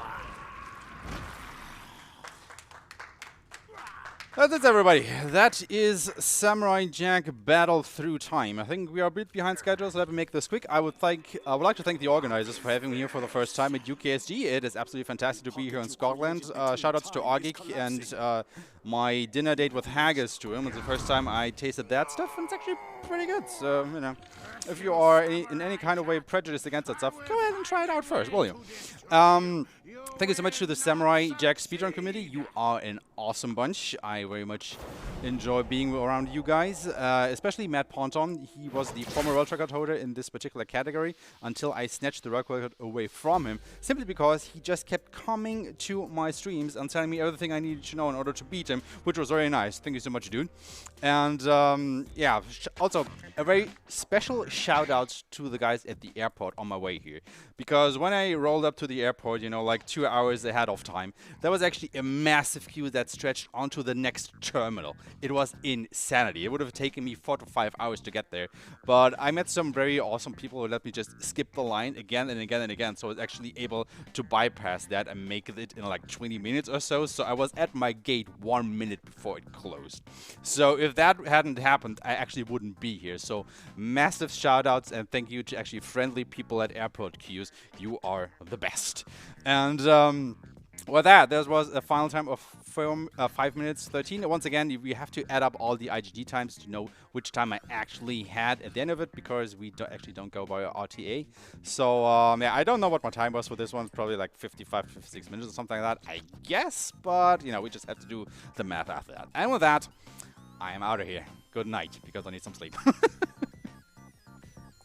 That's it, everybody. That is Samurai Jack Battle Through Time. I think we are a bit behind schedule, so let me make this quick. I would like to thank the organizers for having me here for the first time at UKSG. It is absolutely fantastic to be here in Scotland. Shoutouts to Argic and my dinner date with Haggis to him. It's the first time I tasted that stuff, and it's actually pretty good. So, if you are in any kind of way prejudiced against that stuff, go ahead and try it out first, will you? Thank you so much to the Samurai Jack speedrun community. You are an awesome bunch. I very much enjoy being around you guys, especially Matt Ponton. He was the former world record holder in this particular category until I snatched the record away from him, simply because he just kept coming to my streams and telling me everything I needed to know in order to beat him, which was very nice. Thank you so much, dude. And yeah, also a very special shout out to the guys at the airport on my way here, because when I rolled up to the airport, like 2 hours ahead of time, there was actually a massive queue that stretched onto the next terminal. It was insanity. It would have taken me 4 to 5 hours to get there, but I met some very awesome people who let me just skip the line again and again and again, so I was actually able to bypass that and make it in like 20 minutes or so. So I was at my gate 1 minute before it closed. So if that hadn't happened, I actually wouldn't be here. So massive shout outs and thank you to actually friendly people at airport queues. You are the best. And with that, there was a final time of 5 minutes 13. Once again, we have to add up all the IGG times to know which time I actually had at the end of it, because we actually don't go by RTA. So yeah, I don't know what my time was for this one. Probably like 55, 56 minutes or something like that, I guess. But you know, we just have to do the math after that. And with that, I am out of here. Good night, because I need some sleep.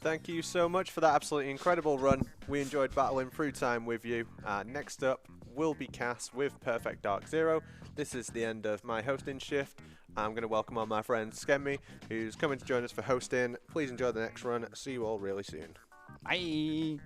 Thank you so much for that absolutely incredible run. We enjoyed battling through time with you. Next up will be Cass with Perfect Dark Zero. This is the end of my hosting shift. I'm going to welcome on my friend Skemmy, who's coming to join us for hosting. Please enjoy the next run. See you all really soon. Bye.